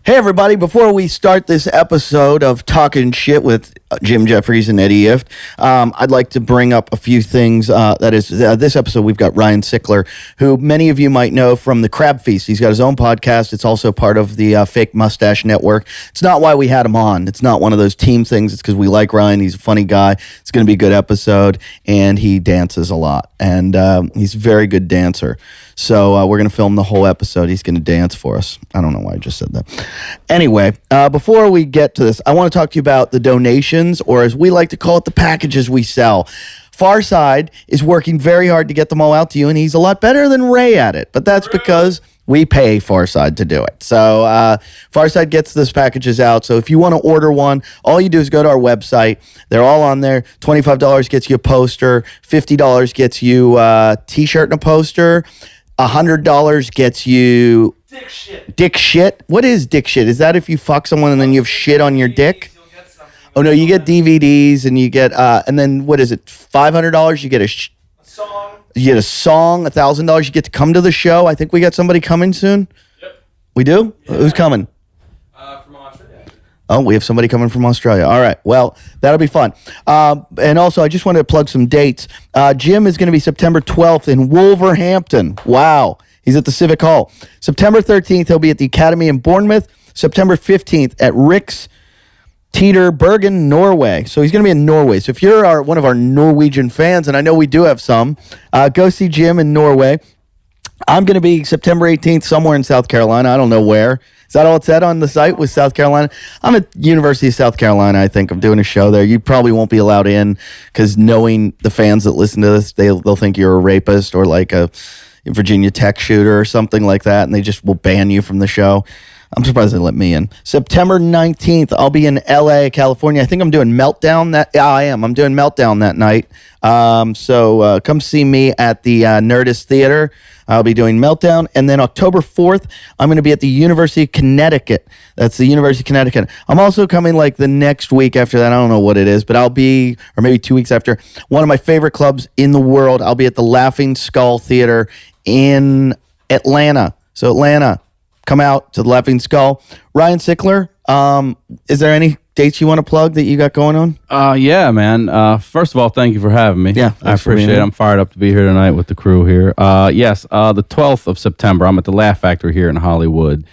Hey, everybody, before we start this episode of Talking Shit with Jim Jeffries and Eddie Ift, I'd like to bring up a few things. This episode, we've got Ryan Sickler, who many of you might know from the Crab Feast. He's got his own podcast. It's also part of the Fake Mustache Network. It's not why we had him on. It's not one of those team things. It's because we like Ryan. He's a funny guy. It's going to be a good episode, and he dances a lot, and he's a very good dancer. So we're going to film the whole episode. He's going to dance for us. I don't know why I just said that. Anyway, before we get to this, I want to talk to you about the donations, or as we like to call it, the packages we sell. Farside is working very hard to get them all out to you, and he's a lot better than Ray at it. But that's because we pay Farside to do it. So Farside gets those packages out. So if you want to order one, all you do is go to our website. They're all on there. $25 gets you a poster. $50 gets you a T-shirt and a poster. $100 gets you Dick shit. Dick shit. What is dick shit? Is that if you fuck someone and then you have shit on your dick? Oh no, you get DVDs and you get and then what is it? $500 you get a song. You get a song. $1,000 you get to come to the show. I think we got somebody coming soon. Yep. We do? Yeah. Who's coming? From Australia. Oh, we have somebody coming from Australia. All right. Well, that'll be fun. And also, I just wanted to plug some dates. Jim is going to be September 12th in Wolverhampton. Wow. He's at the Civic Hall. September 13th, he'll be at the Academy in Bournemouth. September 15th at Rick's Teeter, Bergen, Norway. So he's going to be in Norway. So if you're one of our Norwegian fans, and I know we do have some, go see Jim in Norway. I'm going to be September 18th somewhere in South Carolina. I don't know where. Is that all it said on the site was South Carolina? I'm at University of South Carolina, I think. I'm doing a show there. You probably won't be allowed in because knowing the fans that listen to this, they'll think you're a rapist or like a Virginia Tech shooter or something like that, and they just will ban you from the show. I'm surprised they let me in. September 19th, I'll be in LA, California. I think I'm doing Meltdown I am. I'm doing Meltdown that night. So come see me at the Nerdist Theater. I'll be doing Meltdown. And then October 4th, I'm going to be at the University of Connecticut. That's the University of Connecticut. I'm also coming like the next week after that. I don't know what it is, but I'll be, or maybe 2 weeks after, one of my favorite clubs in the world. I'll be at the Laughing Skull Theater in Atlanta. So Atlanta, come out to the Laughing Skull. Ryan Sickler, is there any dates you want to plug that you got going on? Yeah, man. First of all, thank you for having me. Yeah, I appreciate it. I'm fired up to be here tonight with the crew here. Yes, the 12th of September, I'm at the Laugh Factory here in Hollywood.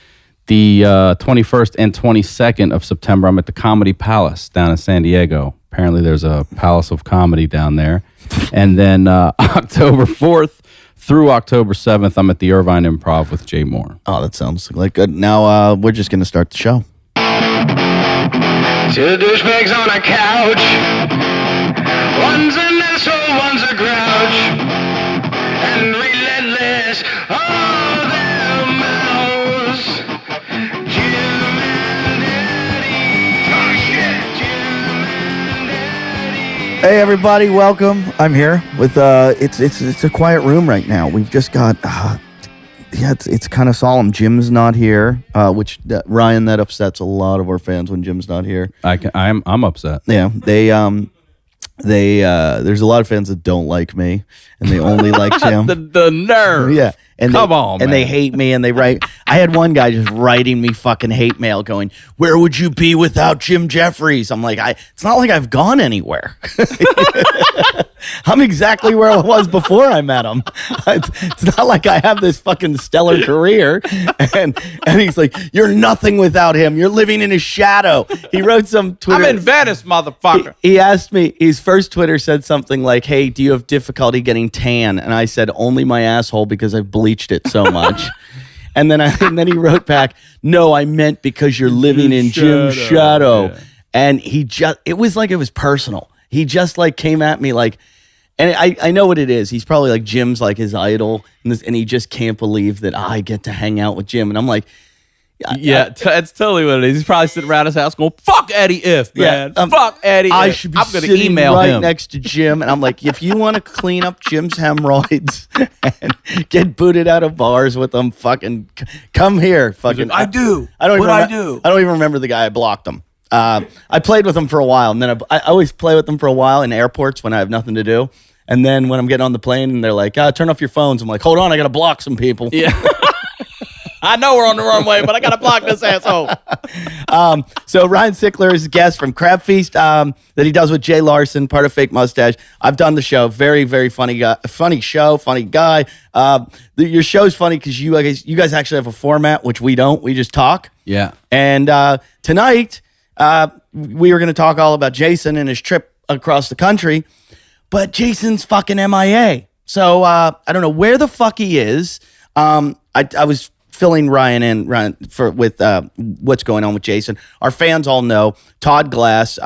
The 21st and 22nd of September, I'm at the Comedy Palace down in San Diego. Apparently, there's a Palace of Comedy down there. And then October 4th through October 7th, I'm at the Irvine Improv with Jay Moore. Oh, that sounds like good. Now, we're just going to start the show. Two douchebags on a couch. One's an asshole, one's a grouch. And relentless, all their mouths. Jim and Eddie. Talk shit. Jim and Eddie. Hey, everybody, welcome. I'm here with, it's a quiet room right now. We've just got, it's kind of solemn. Jim's not here, which Ryan, that upsets a lot of our fans when Jim's not here. I'm upset. Yeah, there's a lot of fans that don't like me, and they only like Jim. the nerve. Yeah. And Come on, and man. they hate me, and they write. I had one guy just writing me fucking hate mail, going, "Where would you be without Jim Jeffries?" I'm like, it's not like I've gone anywhere. I'm exactly where I was before I met him. It's not like I have this fucking stellar career. And he's like, "You're nothing without him. You're living in his shadow." He wrote some Twitter. I'm in Venice, motherfucker. He asked me, his first Twitter said something like, "Hey, do you have difficulty getting tan?" And I said, "Only my asshole because I've bleached it so much." and then he wrote back, "No, I meant because you're living in Jim's shadow." Yeah. And it was like it was personal. He just like came at me like, and I know what it is. He's probably like Jim's like his idol, and he just can't believe that I get to hang out with Jim. And I'm like, Yeah, that's totally what it is. He's probably sitting around his house going, "Fuck Eddie Ift, man. Fuck Eddie Ift. I should be I'm gonna sitting email right him next to Jim." And I'm like, if you want to clean up Jim's hemorrhoids and get booted out of bars with him, fucking come here. Fucking, like, I do. I don't even. I do. I don't even remember the guy. I blocked him. I played with him for a while, and then I always play with them for a while in airports when I have nothing to do. And then when I'm getting on the plane and they're like, "Turn off your phones," I'm like, "Hold on, I gotta block some people." Yeah. I know we're on the runway, but I gotta block this asshole. So Ryan Sickler is a guest from Crab Feast that he does with Jay Larson, part of Fake Mustache. I've done the show. Very, very funny guy. Funny show, funny guy. Your show's funny because you guys actually have a format, which we don't. We just talk. Yeah. And tonight, we were going to talk all about Jason and his trip across the country, but Jason's fucking MIA. So I don't know where the fuck he is. I was filling Ryan in with what's going on with Jason. Our fans all know Todd Glass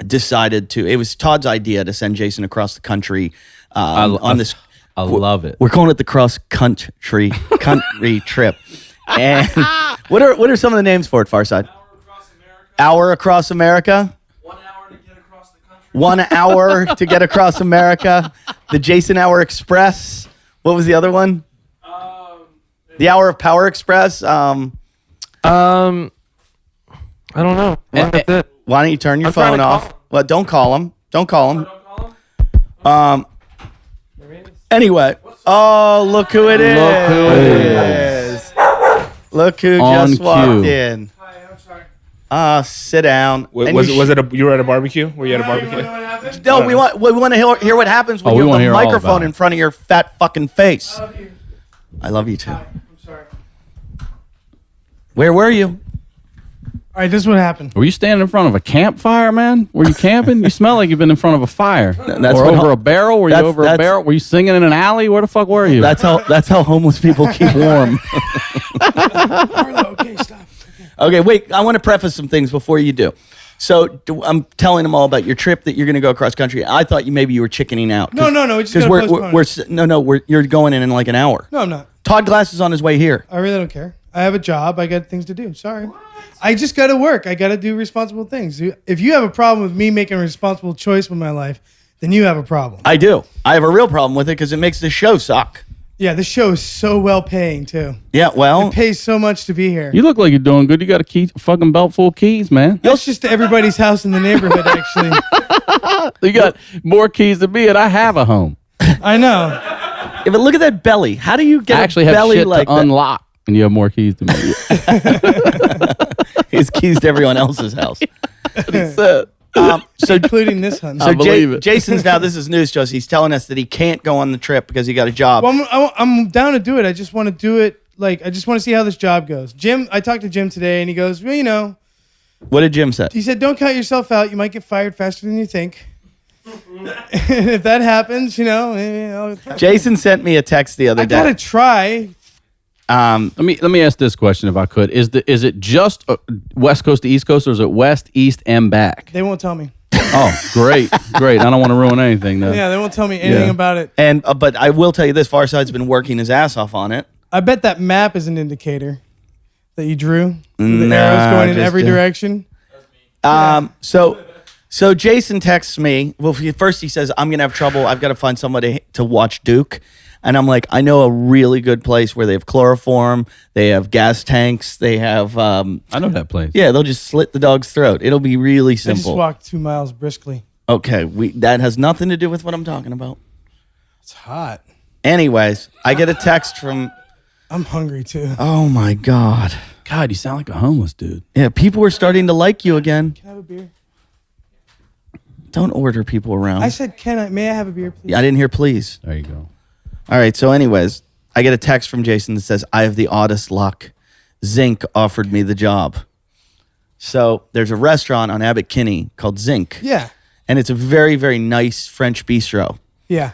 decided to. It was Todd's idea to send Jason across the country on this. I love it. We're calling it the cross country trip. And what are some of the names for it, Farside? Hour across America. 1 hour to get across the country. 1 hour to get across America. The Jason Hour Express. What was the other one? The Hour of Power Express. I don't know. That's it. Why don't you turn your I'm trying phone to off? call. Well, don't call him. Don't call him. Don't call him. Anyway. Oh, look who it is. Look who it is. Look who On just walked cue. in. Hi, I'm sorry. Sit down. And Was you it you were at a barbecue? Were you at a barbecue? No, we want to hear what happens when Oh, you we have wanna the hear all microphone about it. in front of your fat fucking face. I love you. I love you too. Hi, I'm sorry. Where were you? All right, this is what happened. Were you standing in front of a campfire, man? Were you camping? You smell like you've been in front of a fire. That's or what over ho- a barrel? Were you that's- over a that's- barrel? Were you singing in an alley? Where the fuck were you? That's how homeless people keep warm. Okay, stop. Okay, wait. I want to preface some things before you do. So I'm telling them all about your trip that you're going to go across country. I thought maybe you were chickening out. No, we just Because gotta postpone you're going in like an hour. No, I'm not. Todd Glass is on his way here. I really don't care. I have a job. I got things to do. Sorry. I just got to work. I got to do responsible things. If you have a problem with me making a responsible choice with my life, then you have a problem. I do. I have a real problem with it because it makes the show suck. Yeah, this show is so well paying too. Yeah, well, It pays so much to be here. You look like you're doing good. You got a fucking belt full of keys, man. That's just to everybody's house in the neighborhood, actually. You got more keys than me, and I have a home. I know. yeah, but look at that belly. How do you get I actually a have belly shit like to unlock, and you have more keys than me. that? His keys to everyone else's house. So, So Including this hun. I believe it. Jason's now, this is news to us. He's telling us that he can't go on the trip because he got a job. Well, I'm down to do it. I just want to do it. I just want to see how this job goes. I talked to Jim today, and he goes, well, What did Jim say? he said, don't count yourself out. You might get fired faster than you think. If that happens, Jason sent me a text the other I gotta day. try. let me ask this question, if I could: Is it just West Coast to East Coast, or is it West, East, and back? They won't tell me. Oh, great. I don't want to ruin anything, though. Yeah, they won't tell me anything Yeah. about it. And but I will tell you this: Farside's been working his ass off on it. I bet that map is an indicator that you drew. The Nah, arrows going in just every a- direction. So Jason texts me. Well, first he says, "I'm gonna have trouble. I've got to find somebody to watch Duke." And I'm like, I know a really good place where they have chloroform, they have gas tanks, they have I know that place. yeah, they'll just slit the dog's throat. It'll be really I just simple. walked 2 miles briskly. Okay, that has nothing to do with what I'm talking about. It's hot. Anyways, I get a text from. I'm hungry too. Oh my god. God, you sound like a homeless dude. Yeah, people are starting to like you again. Can I have a beer? Don't order people around. I said, may I have a beer, please? I didn't hear please. There you go. All right, so anyways, I get a text from Jason that says, I have the oddest luck. Zinc offered me the job. So there's a restaurant on Abbot Kinney called Zinc. Yeah. And it's a very, very nice French bistro. Yeah.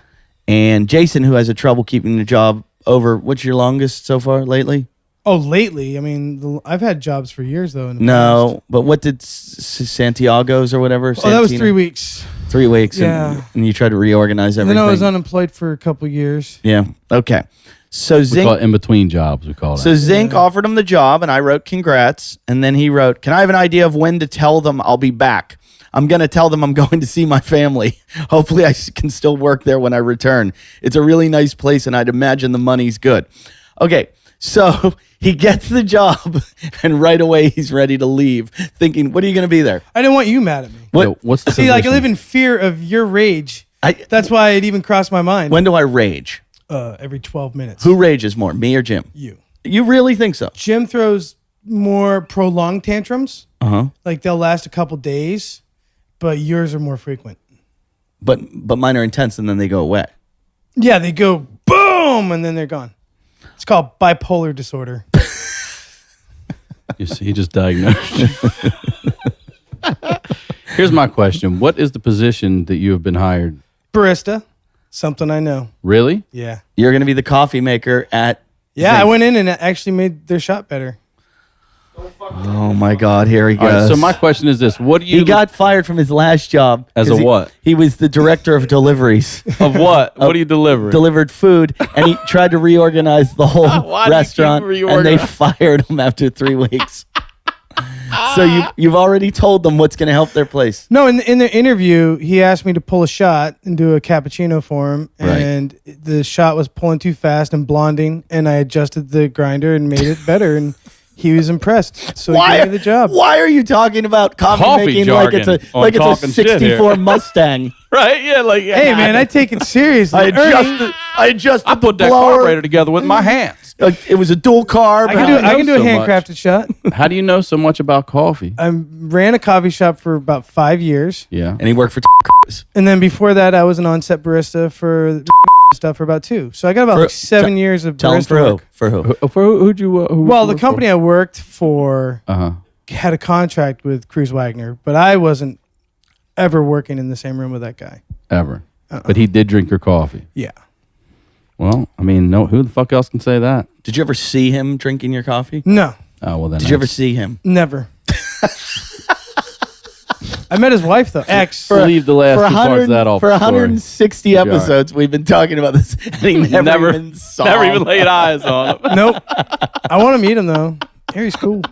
And Jason, who has a trouble keeping the job over, what's your longest so far lately? Oh, lately, I mean, I've had jobs for years though. In the No, but what did Santiago's or whatever? past. Oh, that was Santino? 3 weeks. 3 weeks. Yeah. And you tried to reorganize And everything. then I was unemployed for a couple years. Yeah. Okay. So We call Zinc. it in between jobs. We call it. So Zinc offered him the job, and I wrote congrats. And then he wrote, "Can I have an idea of when to tell them I'll be back? I'm going to tell them I'm going to see my family. Hopefully, I can still work there when I return. It's a really nice place, and I'd imagine the money's good." Okay, so he gets the job, and right away he's ready to leave, thinking, "What are you going to be there?" I didn't want you mad at me. What? Yo, what's the See, like I position? live in fear of your rage. I, That's why it even crossed my mind. when do I rage? Every 12 minutes. Who rages more, me or Jim? You. You really think so? Jim throws more prolonged tantrums. Like they'll last a couple days, but yours are more frequent. But mine are intense and then they go away. Yeah, they go boom and then they're gone. It's called bipolar disorder. You see, he just diagnosed. Here's my question: what is the position that you have been hired? Barista, something I know. Really? Yeah. You're going to be the coffee maker at. Yeah, Zinc. I went in and actually made their shop better. Oh my God! Here he goes. All right, so my question is this: what do you He got fired from his last job As 'cause a what? He was the director of deliveries. of what? What do you deliver? Delivered food, and he tried to reorganize the whole Why do you keep restaurant, and they reorganizing? fired him after 3 weeks. So you've already told them what's going to help their place. No, in the interview, he asked me to pull a shot and do a cappuccino for him, Right. and the shot was pulling too fast and blonding, and I adjusted the grinder and made it better, and he was impressed, so he gave me the job. Why are you talking about coffee Coffee making jargon like it's a talking shit here. 64 Mustang? Right? Yeah, like Hey man, I take it seriously. I adjusted I put the that blower. carburetor together with my hands. It was a dual carb. I can do a so handcrafted shot. How do you know so much about coffee? I ran a coffee shop for about 5 years, Yeah. And he worked for and then before that, I was an on-set barista for stuff for about 2. So I got about For- like 7 years of Tell him barista for who? work. For who? Who'd you? Well, the company I worked for Uh-huh. had a contract with Cruz Wagner, but I wasn't ever working in the same room with that guy. Ever. But he did drink your coffee. Yeah. Well, I mean, no. Who the fuck else can say that? Did you ever see him drinking your coffee? No, Oh well, then. Did you ever see him? never. I met his wife though. Ex. leave the last two parts of that off? For the story. 160 You'll be all right. episodes, we've been talking about this, and he never even saw never him. even laid eyes on him. Nope. I want to meet him though. Harry's cool.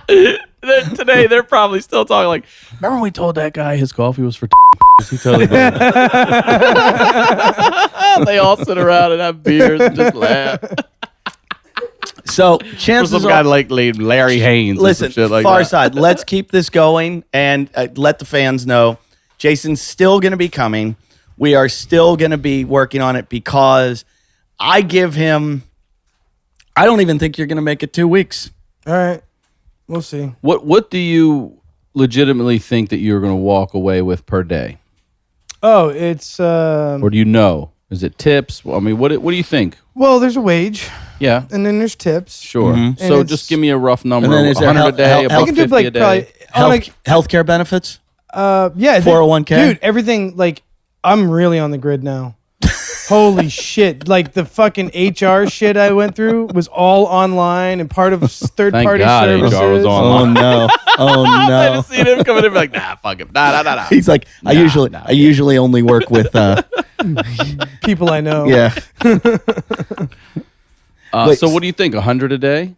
Today they're probably still talking like, remember when we told that guy his coffee was for he totally did. They all sit around and have beers and just laugh. So For chances some are, guy like Larry Haynes listen, or some shit like Far that. Side, let's keep this going and let the fans know Jason's still going to be coming. We are still going to be working on it because I give him, I don't even think you're going to make it 2 weeks. All right. We'll see. What do you legitimately think that you're going to walk away with per day? Oh, it's Or do you know? Is it tips? I mean, what do you think? well, there's a wage Yeah, and then there's tips. sure. And So it's- just give me a rough number. And then is there 100 a day, health- a health- buck I can do 50 like a day. probably on like Healthcare benefits? yeah, 401k? dude, everything like I'm really on the grid now. Holy shit. Like the fucking HR shit I went through was all online and part of third Thank party God services. HR was Oh online. no. Oh I no. just seen him coming in and be like, nah, fuck him. Nah. He's like, I usually only work with People I know. yeah. Wait, So what do you think? 100 a day?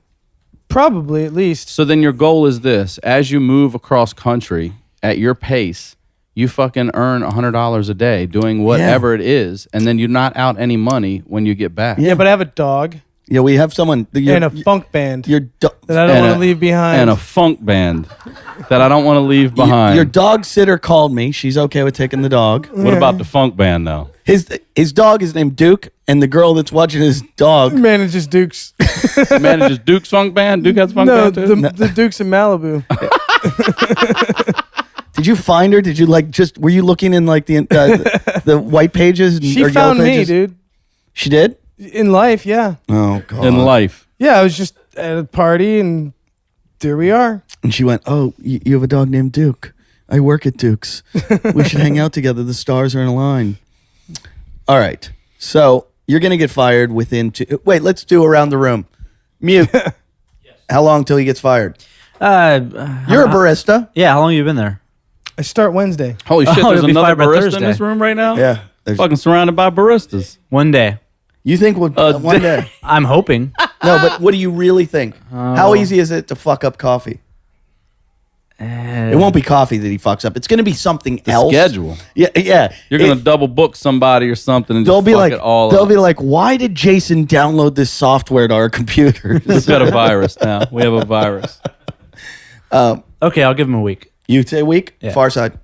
Probably at least. So then your goal is this: as you move across country at your pace, you fucking earn $100 a day doing whatever it is, and then you're not out any money when you get back. Yeah, but I have a dog Yeah, we have someone and a funk band your that I don't and want a- to leave behind. And a funk band that I don't want to leave behind. Your dog sitter called me. She's okay with taking the dog. What about the funk band though? His dog is named Duke, and the girl that's watching his dog. Manages Dukes. Manages Duke's funk band. Duke has funk No, band too. the Dukes in Malibu. Did you find her? Did you were you looking in like the white pages? And, She or yellow found me, pages? dude. She did? In life, yeah. Oh god. In life. Yeah, I was just at a party and there we are. And she went, "Oh, you have a dog named Duke. I work at Duke's. We should hang out together. The stars are in a line." All right. So you're gonna get fired within two. Wait, let's do around the room. Mute. Yes. How long till he gets fired? You're a barista. Yeah, how long have you been there? I start Wednesday. Holy shit! Oh, There's it'll be another fired by barista in Thursday. this room right now. Yeah. Fucking surrounded by baristas. One day. You think one day? I'm hoping. No, but what do you really think? How easy is it to fuck up coffee? It won't be coffee that he fucks up. It's going to be something else. Schedule. Yeah. You're gonna double book somebody or something and They'll just be fuck like, it all they'll up. be like, why did Jason download this software to our computers? We've got a virus now. We have a virus. Okay, I'll give him a week. You say a week? Yeah. Far side.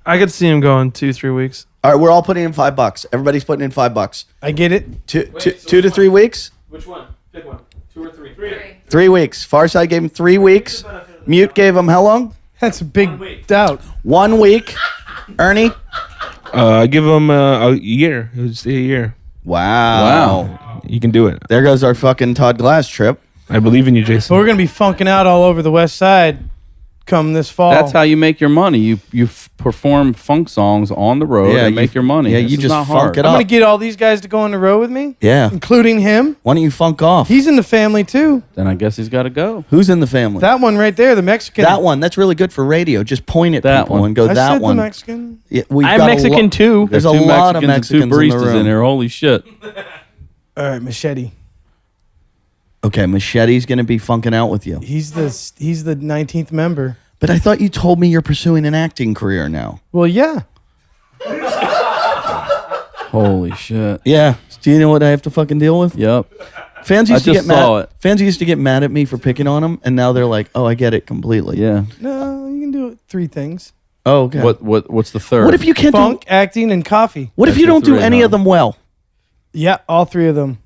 I could see him going 2-3 weeks. All right, we're all putting in $5. Everybody's putting in $5. I get it. Two to 3 weeks. Which one? Pick one. 2 or 3. 3 weeks. Farside gave him 3 weeks. Mute gave him how long? That's a big doubt. 1 week. Ernie? I give him a year. It was a year. Wow. You can do it. There goes our fucking Todd Glass trip. I believe in you, Jason. But we're gonna be funking out all over the West Side come this fall. That's how you make your money. You perform funk songs on the road and make your money. Yeah, This you is just not funk hard. it I'm up. gonna get all these guys to go on the road with me, Yeah. including him. Why don't you funk off? He's in the family too. Then I guess he's got to go. Who's in the family? That one right there, the Mexican. That one. That's really good for radio. Just point at That people one. and go I that said one. the Mexican. Yeah, we've I'm got Mexican too. There's a Two lot of Mexicans and Mexicans two in the baristas room. in here. Holy shit. All right, Machete. Okay, Machete's going to be funking out with you. He's the 19th member. But I thought you told me you're pursuing an acting career now. Well, yeah. Holy shit. Yeah. Do you know what I have to fucking deal with? Yep. Fans used I to just get saw mad. it. Fans used to get mad at me for picking on them, and now they're like, "Oh, I get it completely." Yeah. No, you can do 3 things: Oh, okay. What's the third? What if you can't funk, do? acting, and coffee. What if That's you the don't do 3, any huh? of them well? Yeah, all 3 of them.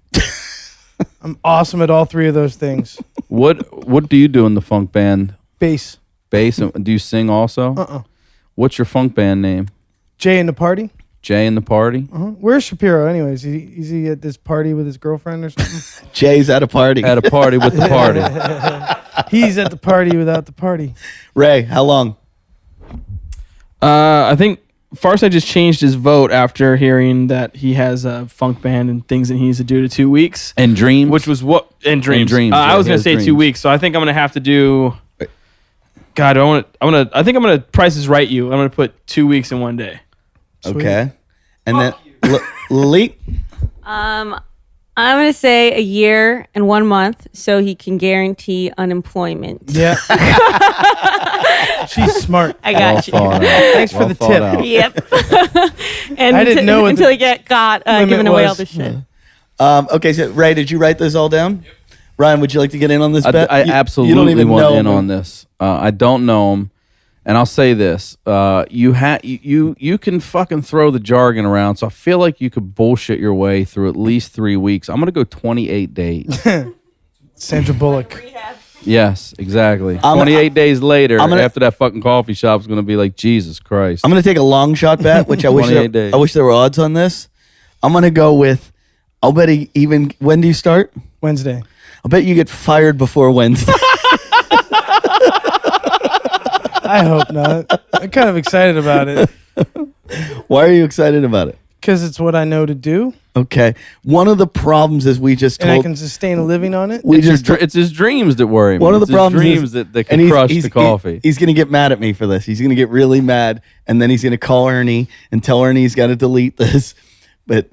I'm awesome at all 3 of those things. What do you do in the funk band? Bass. Bass? And do you sing also? What's your funk band name? Jay in the party. Jay and the Party? Where's Shapiro, anyways? Is he at this party with his girlfriend or something? Jay's at a party. At a party with the party. He's at the party without the party. Ray, how long? I think Farside just changed his vote after hearing that he has a funk band and things that he needs to do to 2 weeks. And Dreams? Which was what? And Dreams. Dreams, I yeah, was he gonna has say 2 Dreams. weeks, so I think I'm gonna have to do. God, I think I'm gonna Price is Right you. I'm gonna put 2 weeks in one day. Okay. And then Lily. I'm going to say a year and 1 month so he can guarantee unemployment. Yeah. She's smart. I got you. Thanks for the tip. Yep. And I didn't know what until the he get caught limit giving away was. all the shit. Okay, so Ray, did you write this all down? Yep. Ryan, would you like to get in on this bet? I You absolutely don't even want know in him. on this. I don't know him, and I'll say this: you can fucking throw the jargon around. So I feel like you could bullshit your way through at least 3 weeks. I'm gonna go 28 days. Sandra Bullock. Yes, exactly. I'm- 28 days later, I'm gonna- after that fucking coffee shop's gonna be like, Jesus Christ. I'm going to take a long shot bet, which I wish 28 days. I wish there were odds on this. I'm going to go with. I'll bet even. When do you start? Wednesday. I'll bet you get fired before Wednesday. I hope not. I'm kind of excited about it Why are you excited about it? because it's what I know to do, Okay. One of the problems is we just and I told. can sustain a living on it. we It's, just it's his dreams that worry me. One of the It's his problems dreams is, that and can crush the coffee. He's going to get mad at me for this. He's going to get really mad, and then he's going to call Ernie and tell Ernie he's got to delete this. But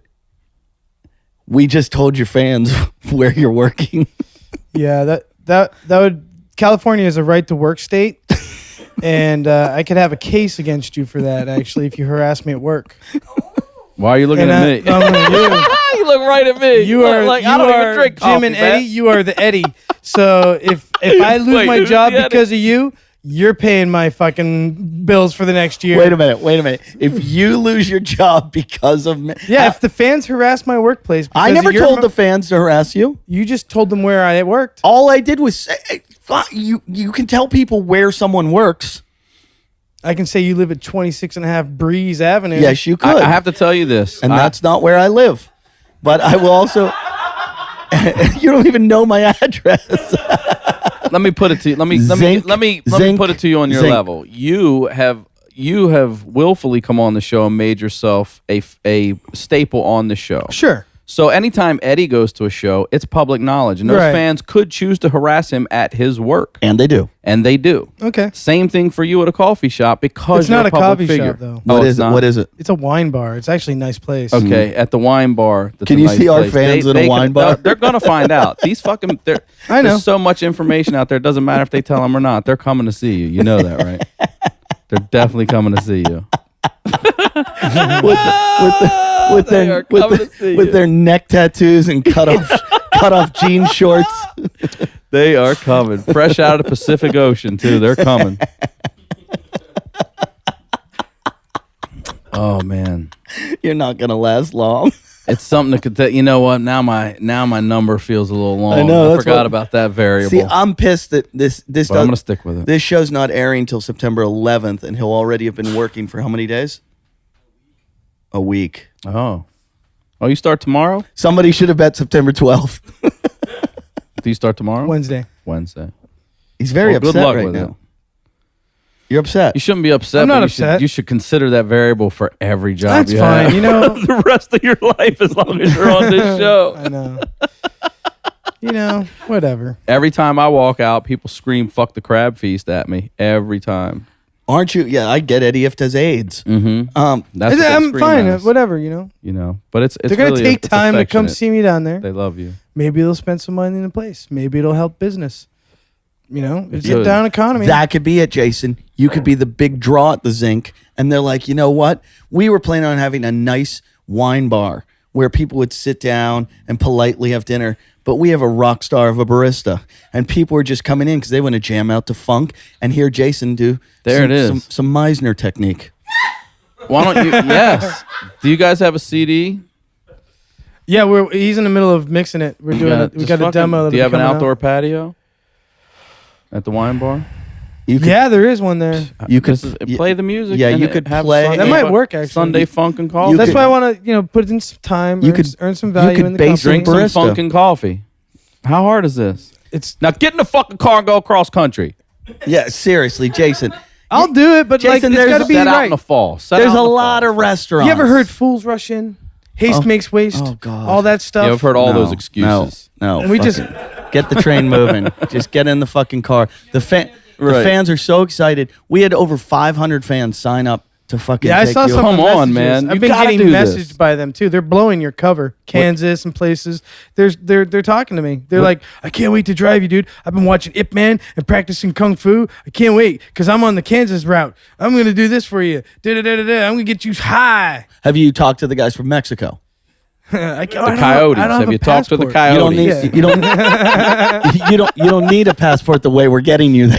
we just told your fans where you're working. Yeah, that would. California is a right to work state, and I could have a case against you for that. Actually, if you harass me at work. Why are you looking And at me? I'm gonna You look right at me. You are like, you I don't are even drink Jim coffee, and man. Eddie. You are the Eddie. So if I lose Wait, my who's job the Eddie? because of you, you're paying my fucking bills for the next year. Wait a minute. If you lose your job because of me. Yeah, if the fans harass my workplace, I because never of your told the fans to harass you. You just told them where I worked. All I did was say, you can tell people where someone works. I can say you live at 26.5 Breeze Avenue. Yes, you could. I have to tell you this. And that's not where I live. But I will also. You don't even know my address. Let me put it to you. Let me Zinc, put it to you on your zinc. level. You have willfully come on the show and made yourself a staple on the show. Sure. So anytime Eddie goes to a show, it's public knowledge, and those Right. fans could choose to harass him at his work, And they do. and they do. Okay. Same thing for you at a coffee shop because It's you're not a public coffee figure. shop, though. Oh, What it's is it? not? What is it? It's a wine bar. It's actually a nice place. Okay, at the wine bar. that's Can a you nice see our place. fans in a wine bar? They're gonna find out. These fucking. I know. There's so much information out there. It doesn't matter if they tell them or not. They're coming to see you. You know that, right? They're definitely coming to see you. with They are coming to see you. their neck tattoos and cut off jean shorts. They are coming. Fresh out of the Pacific Ocean too. They're coming. Oh man. You're not gonna last long. It's something that you know what? Now my number feels a little long. I know, I that's forgot what- about that variable. See, I'm pissed that this but I'm gonna stick with it. This show's not airing until September 11th, and he'll already have been working for how many days? A week. Oh, you start tomorrow? Somebody should have bet September 12th. Do you start tomorrow? Wednesday. Wednesday. He's very Well, upset good luck right with now. it. You're upset. You shouldn't be upset. I'm but not you upset. You should consider that variable for every job. That's you fine. have. You know, the rest of your life as long as you're on this show. I know. You know, whatever. Every time I walk out, people scream "fuck the crab feast" at me. Every time. Aren't you? Yeah, I get Eddie if has AIDS. Mm-hmm. That's That's what they I'm scream fine. at us, Whatever, you know. You know, but it's They're gonna really take it's time to come affectionate. see me down there. They love you. Maybe they'll spend some money in the place. Maybe it'll help business. You know, it's a Good. down economy. That could be it, Jason. You could be the big draw at the Zinc, and they're like, you know what? We were planning on having a nice wine bar where people would sit down and politely have dinner, but we have a rock star of a barista, and people are just coming in because they want to jam out to funk and hear Jason do There some, it is. some Meisner technique. Why don't you? Yes. Do you guys have a CD? Yeah, he's in the middle of mixing it. We're doing it. We just got a fucking- demo. that'll Do you be have an coming out. outdoor patio at the wine bar? You could, Yeah, there is one there. you could Play the music. yeah, and you could have play- Sunday That might fun- work, actually. Sunday funk and coffee. You That's could- why I want to, put in some time. You earn, could- earn some value could in the base company. drink some barista. funk and coffee. How hard is this? It's. Now get in the fucking car and go across country. Yeah, seriously, Jason. I'll do it, but Jason, it's there's got to a- be Set out right. in the fall. Set There's out a in the lot fall. of restaurants. You ever heard "Fools Rush In"? Haste makes waste. Oh, God. All that stuff. Yeah, I've heard all those excuses. No, And we just- get the train moving. Just get in the fucking car. The Right. fans are so excited. We had over 500 fans sign up to fucking. Yeah, I take saw you. some. Come of the on, messages. man. I've You been gotta getting do messaged this. by them too. They're blowing your cover. Kansas and places. They're talking to me. They're like, I can't wait to drive you, dude. I've been watching Ip Man and practicing kung fu. I can't wait because I'm on the Kansas route. I'm gonna do this for you. Da-da-da-da-da. I'm gonna get you high. Have you talked to the guys from Mexico? The Coyotes. Have you talked to the You Coyotes? don't need. Yeah. You don't. you don't need a passport the way we're getting you there.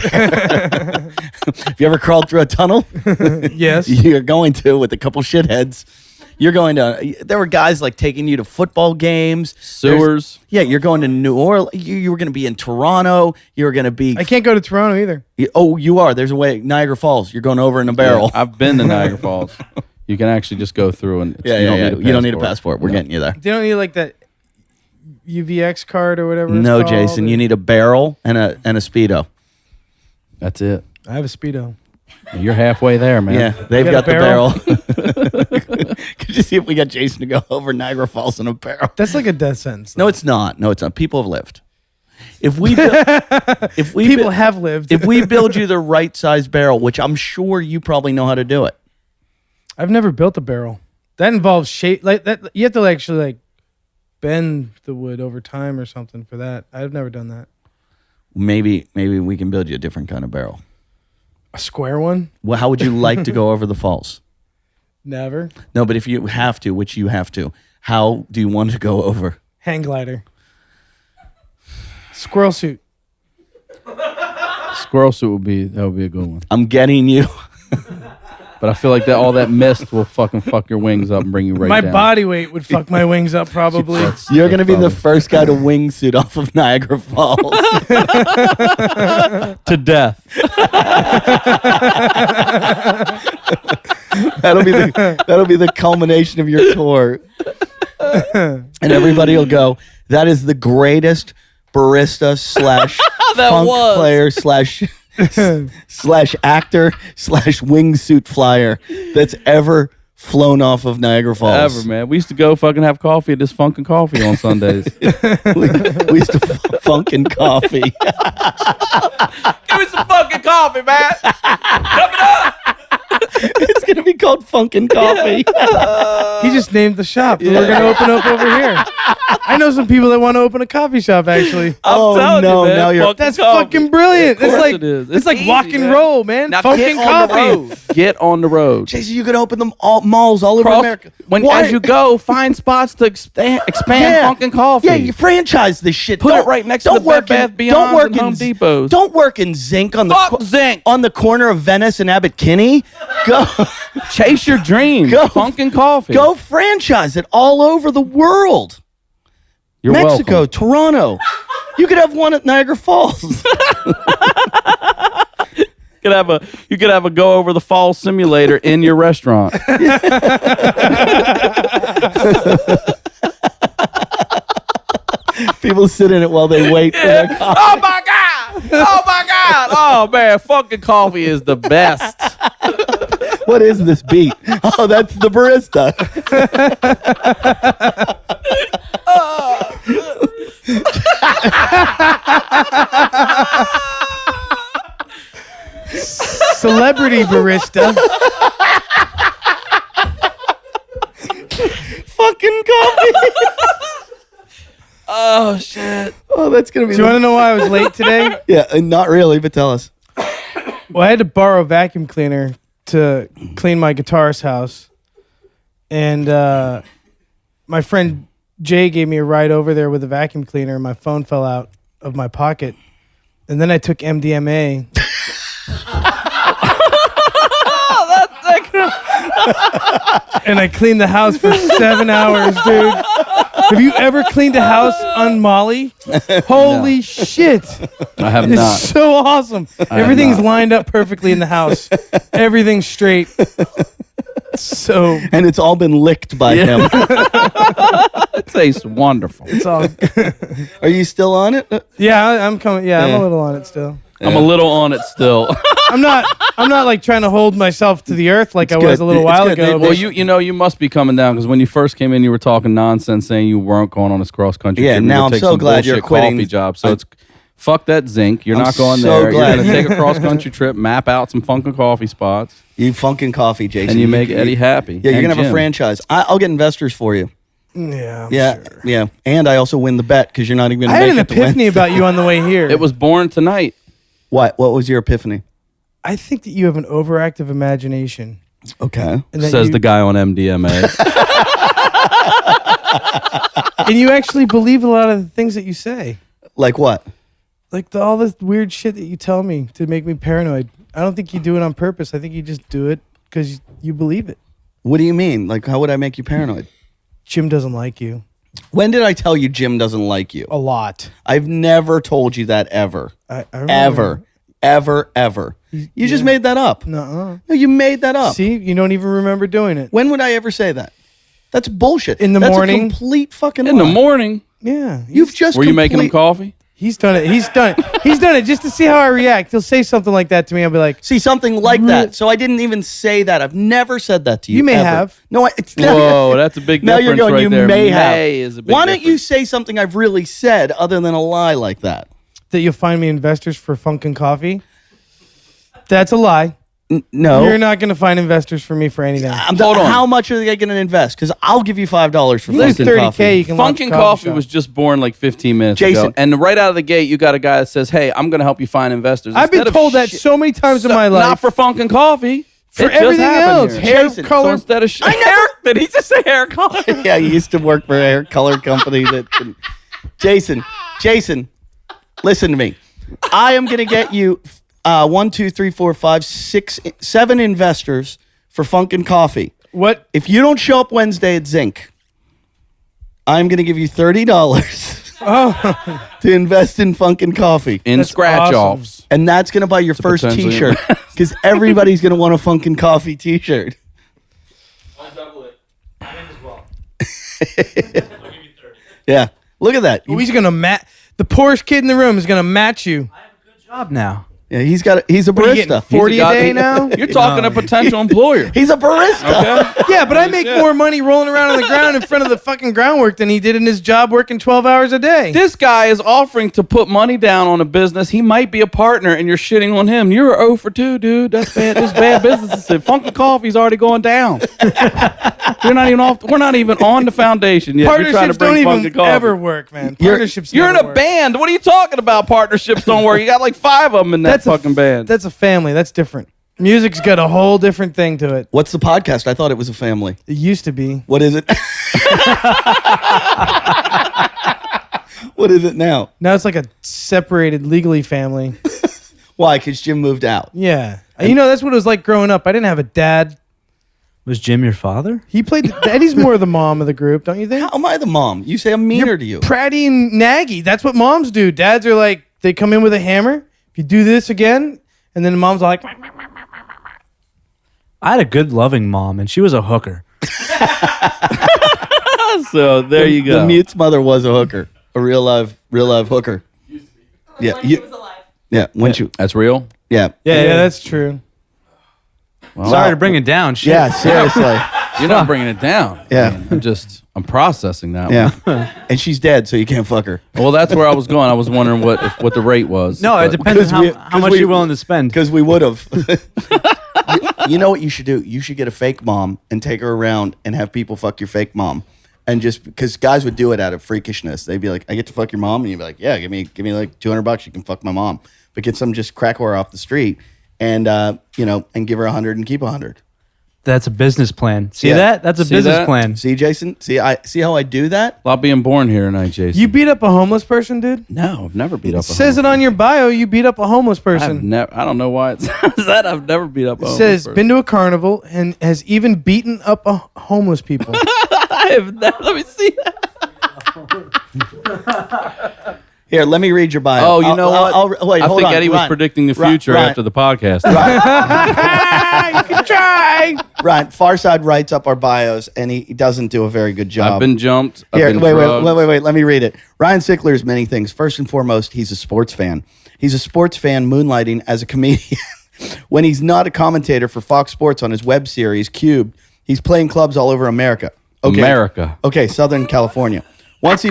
Have you ever crawled through a tunnel? Yes. You're going to with a couple shitheads. You're going to. There were guys like taking you to football games, Sewers. Yeah, you're going to New Orleans. You were going to be in Toronto. You were going to be. I can't go to Toronto either. Oh, you are. There's a way. Niagara Falls. You're going over in a barrel. Yeah, I've been to Niagara Falls. You can actually just go through and Yeah, you don't need a passport. We're getting you there. They don't need like that UVX card or whatever. No, it's called. Jason, you need a barrel and a Speedo. That's it. I have a Speedo. You're halfway there, man. Yeah, they've You got got a the barrel. Could you see if we got Jason to go over Niagara Falls in a barrel? That's like a death sentence. No, it's not. No, it's not. People have lived. If we People have lived. if we build you the right size barrel, which I'm sure you probably know how to do it. I've never built a barrel. That involves shape like that. You have to actually like bend the wood over time or something for that. I've never done that. Maybe we can build you a different kind of barrel. A square one? Well, how would you like to go over the falls? Never. No, but if you have to, which you have to, how do you want to go over? Hang glider. Squirrel suit. Squirrel suit would be a good one. I'm getting you. But I feel like that all that mist will fucking fuck your wings up and bring you right My down. body weight would fuck my wings up probably. You're going to be the Probably. first guy to wingsuit off of Niagara Falls. to death. That'll be the culmination of your tour. And everybody will go, that is the greatest barista slash funk player slash actor slash wingsuit flyer that's ever flown off of Niagara Falls. Ever, man. We used to go fucking have coffee at this Funkin' Coffee on Sundays. we used to funk and coffee. Give me some fucking coffee, man. It's gonna be called Funk and Coffee. He just named the shop that we're gonna open up over here. I know some people that want to open a coffee shop actually. Oh telling you, no! man, Now you're fucking That's coffee. fucking brilliant. It's course like it is. it's It's like easy, rock and man. roll, man. Now Funkin' get on the coffee. road. Get on the road. Jason, you could open them all malls all over Cross- America. When Why- as you go, find spots to expand Yeah. Funkin' Coffee. Yeah, you franchise this shit. Put it Don't- right next to don't the work Bed in- Bath don't Beyonds work and in Home Depots. Don't work in Zinc on the Fuck Zinc. on the corner of Venice and Abbot Kinney. Go Chase your dream. Go. Funkin' Coffee. Go franchise it all over the world. You're Mexico, welcome. Toronto. You could have one at Niagara Falls. You could have a go over the falls simulator in your restaurant. People sit in it while they wait for their coffee. Oh my god! Oh my god! Oh man, Funkin' Coffee is the best. What is this beat? Oh, that's the barista. Celebrity barista. Fucking coffee. Oh shit! Oh, that's gonna be. Do you want to know why I was late today? Yeah, not really, but tell us. Well, I had to borrow a vacuum cleaner to clean my guitarist's house. And my friend Jay gave me a ride over there with a vacuum cleaner, and my phone fell out of my pocket. And then I took MDMA. And I cleaned the house for 7 hours, dude. Have you ever cleaned a house on Molly? Holy shit. I have It's not. so awesome. Everything's lined up perfectly in the house. Everything's straight. So And it's all been licked by him. It tastes wonderful. it's all. Are you still on it? Yeah, I'm coming. Yeah, I'm Yeah. a little on it still. I'm a little on it still. I'm not like trying to hold myself to the earth like I was good. a little It's while good. ago. Well, you must be coming down because when you first came in, you were talking nonsense saying you weren't going on this cross country. Yeah, trip. You now were I'm take so some glad you're bullshit quitting. Coffee job. So it's fuck that zinc. You're I'm not going so there. glad. You're going to take a cross country trip, map out some Funkin' Coffee spots, You Funkin' Coffee, Jason. and you make Eddie happy. Yeah, you're and gonna have a Jim. franchise. I'll get investors for you. Yeah, I'm Yeah, sure. yeah. And I also win the bet because you're not even I gonna had make an it to win. epiphany about you on the way here. It was born tonight. What was your epiphany? I think that you have an overactive imagination. Okay. And that Says you, the guy on MDMA. and you actually believe a lot of the things that you say. Like what? Like all this weird shit that you tell me to make me paranoid. I don't think you do it on purpose. I think you just do it because you believe it. What do you mean? Like, how would I make you paranoid? Jim doesn't like you. When did I tell you Jim doesn't like you? A lot. I've never told you that ever. I remember. Ever. You just made that up. Nuh-uh. No, you made that up. See, you don't even remember doing it. When would I ever say that? That's bullshit. In the That's morning? a complete fucking In the lie. morning. Yeah. You've just Were you making him coffee? He's done it. He's done it. He's done it just to see how I react. He'll say something like that to me. I'll be like, See, something like that. So I didn't even say that. I've never said that to you. You may ever. have. No, it's Whoa, that's a big Now difference you're going, right you there. may have. Is a big Why don't you difference. say something I've really said other than a lie like that? that you'll find me investors for Funkin' Coffee. That's a lie. No. You're not going to find investors for me for anything. Hold on. How much are they going to invest? Because I'll give you $5 for Lose Funkin' 30K. Coffee. You can launch a Funkin' coffee Coffee shop. was just born like 15 minutes Jason. ago. And right out of the gate, you got a guy that says, hey, I'm going to help you find investors. I've been Instead of told that shit- so many times in my life. Not for Funkin' Coffee. For It just everything happened else. here. Hair Jason, color. So instead of hair, did he just say hair color? Yeah, you used to work for a hair color company that. Jason, listen to me. I am going to get you 1, 2, 3, 4, 5, 6, 7 investors for Funkin' Coffee. What? If you don't show up Wednesday at Zinc, I'm going to give you $30 to invest in Funkin' Coffee. In That's scratch awesome. offs. And that's going to buy your first potentially- T-shirt because everybody's going to want a Funkin' Coffee T-shirt. I'll double it. I as well. I'll give you 30. Yeah, look at that. He's going to match. The poorest kid in the room is going to match you. Job now. Yeah, he's a What are you getting, barista. 40 a day now? You're talking a potential employer. He's a barista. Okay? Yeah, but I make more money rolling around on the ground in front of the fucking groundwork than he did in his job working 12 hours a day. This guy is offering to put money down on a business. He might be a partner, and you're shitting on him. You're a 0 for 2, dude. That's bad. This is bad business. Funkin' Coffee's already going down. You're not even off. We're not even on the foundation yet. You're trying to Partnerships bring don't Funkin' even Coffee. ever work, man. Partnerships You're in never a work. band. What are you talking about? Partnerships don't work. You got like 5 of them in that fucking band. That's a family. That's different. Music's got a whole different thing to it. What's the podcast? I thought it was a family. It used to be. What is it? What is it now? Now it's like a separated legally family. Why? Because Jim moved out. Yeah. You know, that's what it was like growing up. I didn't have a dad. Was Jim your father? He played. Eddie's more the mom of the group, don't you think? How am I the mom? You say I'm meaner to you. Pratty and naggy. That's what moms do. Dads are like, they come in with a hammer. If you do this again, and then the mom's like, I had a good, loving mom, and she was a hooker. So there you go. The mute's mother was a hooker, a real live hooker. Yeah, yeah. When she, That's real? yeah, yeah, that's true. Sorry to bring it down. Shit. yeah. Seriously, You're not bringing it down. Yeah. I'm processing that one. yeah. And she's dead, so you can't fuck her Well, that's where I was going. I was wondering what the rate was. No, it but- depends on Because how much you're willing to spend. because we would have. You know what you should do? You should get a fake mom and take her around and have people fuck your fake mom. And just because guys would do it out of freakishness, they'd be like, "I get to fuck your mom," and you'd be like, "Yeah, give me like $200, you can fuck my mom." But get some just crack whore off the street, and and give her 100 and keep 100. That's a business plan. See Yeah. that? That's a See business that? plan. See, Jason? See how I do that? A lot being born here tonight, Jason. You beat up a homeless person, dude? No, I've never beat up. Says it on your bio. You beat up a homeless person. I don't know why it says that. I've never beat up. It says been to a carnival and has even beaten up a homeless people. I have never. Let me see that. Here, let me read your bio. Oh, you know what? Wait, I hold think on, Eddie was Ryan. predicting the future Ryan. after the podcast. You can try. Ryan, Farside writes up our bios, and he doesn't do a very good job. I've been jumped. I've Here, been wait, drugged. let me read it. Ryan Sickler is many things. First and foremost, he's a sports fan. He's a sports fan moonlighting as a comedian. When he's not a commentator for Fox Sports on his web series, Cubed, he's playing clubs all over America. America. Okay, Southern California. Once he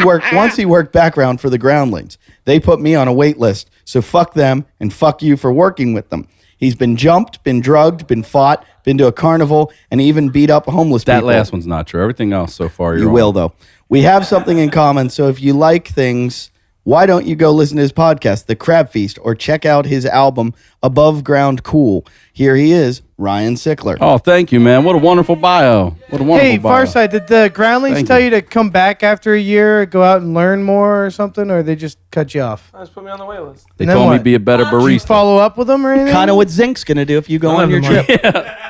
worked background for the Groundlings. They put me on a wait list. So fuck them and fuck you for working with them. He's been jumped, been drugged, been fought, been to a carnival, and even beat up homeless That people. last one's not true. Everything else so far, You will, though. We have something in common, so if you like things, why don't you go listen to his podcast, The Crab Feast, or check out his album, Above Ground Cool. Here he is, Ryan Sickler. Oh, thank you, man. What a wonderful bio. What a wonderful Hey, bio. Farside, did the Groundlings Thank tell you. you to come back after a year, go out and learn more or something, or they just cut you off? Just put me on the wait list. They And then told me what? be a better Did you barista. follow up with them or anything? Kind of what Zinc's going to do if you go I on have your the money. trip.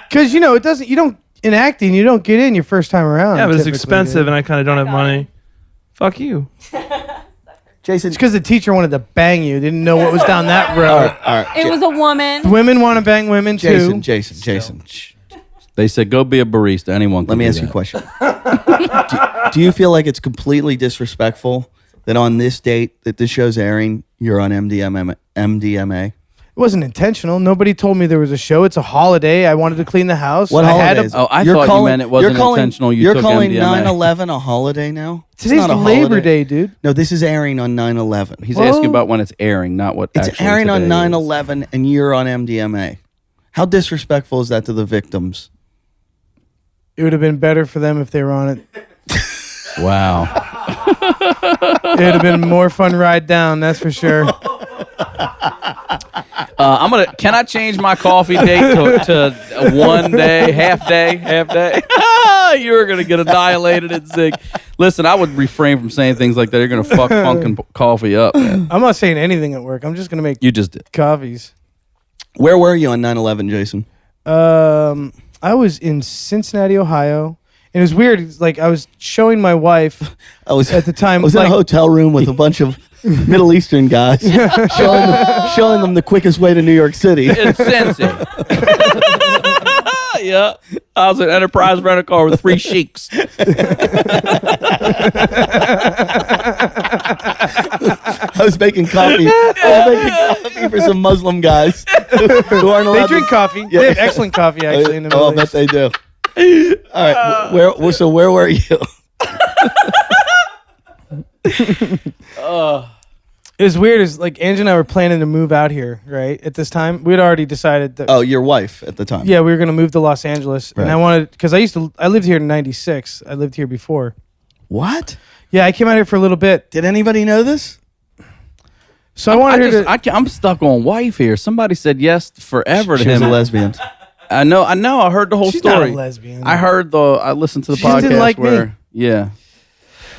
Because, it doesn't, you don't, in acting, you don't get in your first time around. Yeah, but it's typically, expensive, dude. and I kind of don't have money. Fuck you. Jason, It's because the teacher wanted to bang you. Didn't know what was down that road. all right. It was a woman. Women want to bang women too. Jason. Shh. They said go be a barista. Anyone can Let me do ask you a that. question. do you feel like it's completely disrespectful that on this date that this show's airing, you're on MDMA? It wasn't intentional. Nobody told me there was a show. It's a holiday. I wanted to clean the house. What I had holidays? Oh, I You're thought you calling- meant it wasn't you're calling- intentional. You You're took calling MDMA. 9/11 a holiday now? It's Today's not a Labor holiday. Day, dude. No, this is airing on 9/11. He's Whoa. asking about when it's airing, not what It's actually airing on today is. 9/11, and you're on MDMA. How disrespectful is that to the victims? It would have been better for them if they were on it. Wow. It would have been a more fun ride down, that's for sure. Can I change my coffee date to one day, half day? You're gonna get annihilated at Zig. Listen, I would refrain from saying things like that. You're gonna fuck funkin' coffee up, man. I'm not saying anything at work. I'm just gonna make You just did. coffees. Where were you on 9/11, Jason? I was in Cincinnati, Ohio, and it was weird. It's like I was showing my wife I was at the time. I was in like, a hotel room with a bunch of Middle Eastern guys, showing them the quickest way to New York City. It's Cincy. Yeah. I was an Enterprise rental car with 3 sheiks. I was making coffee. For some Muslim guys who aren't allowed. they drink coffee. They have excellent coffee, actually, in the Oh, I Middle bet East. they do. All right, where were you? It was weird. Is like Angie and I were planning to move out here, right? At this time, we had already decided that. Oh, your wife at the time. Yeah, we were gonna move to Los Angeles, and Right. I wanted because I lived here in '96. I lived here before. What? Yeah, I came out here for a little bit, Did anybody know this? so I wanted her to. I'm stuck on wife here. Somebody said yes forever to She was him. a lesbian. I know. I heard the whole She's story. not a lesbian. I listened to the She just podcast didn't like me. where, yeah,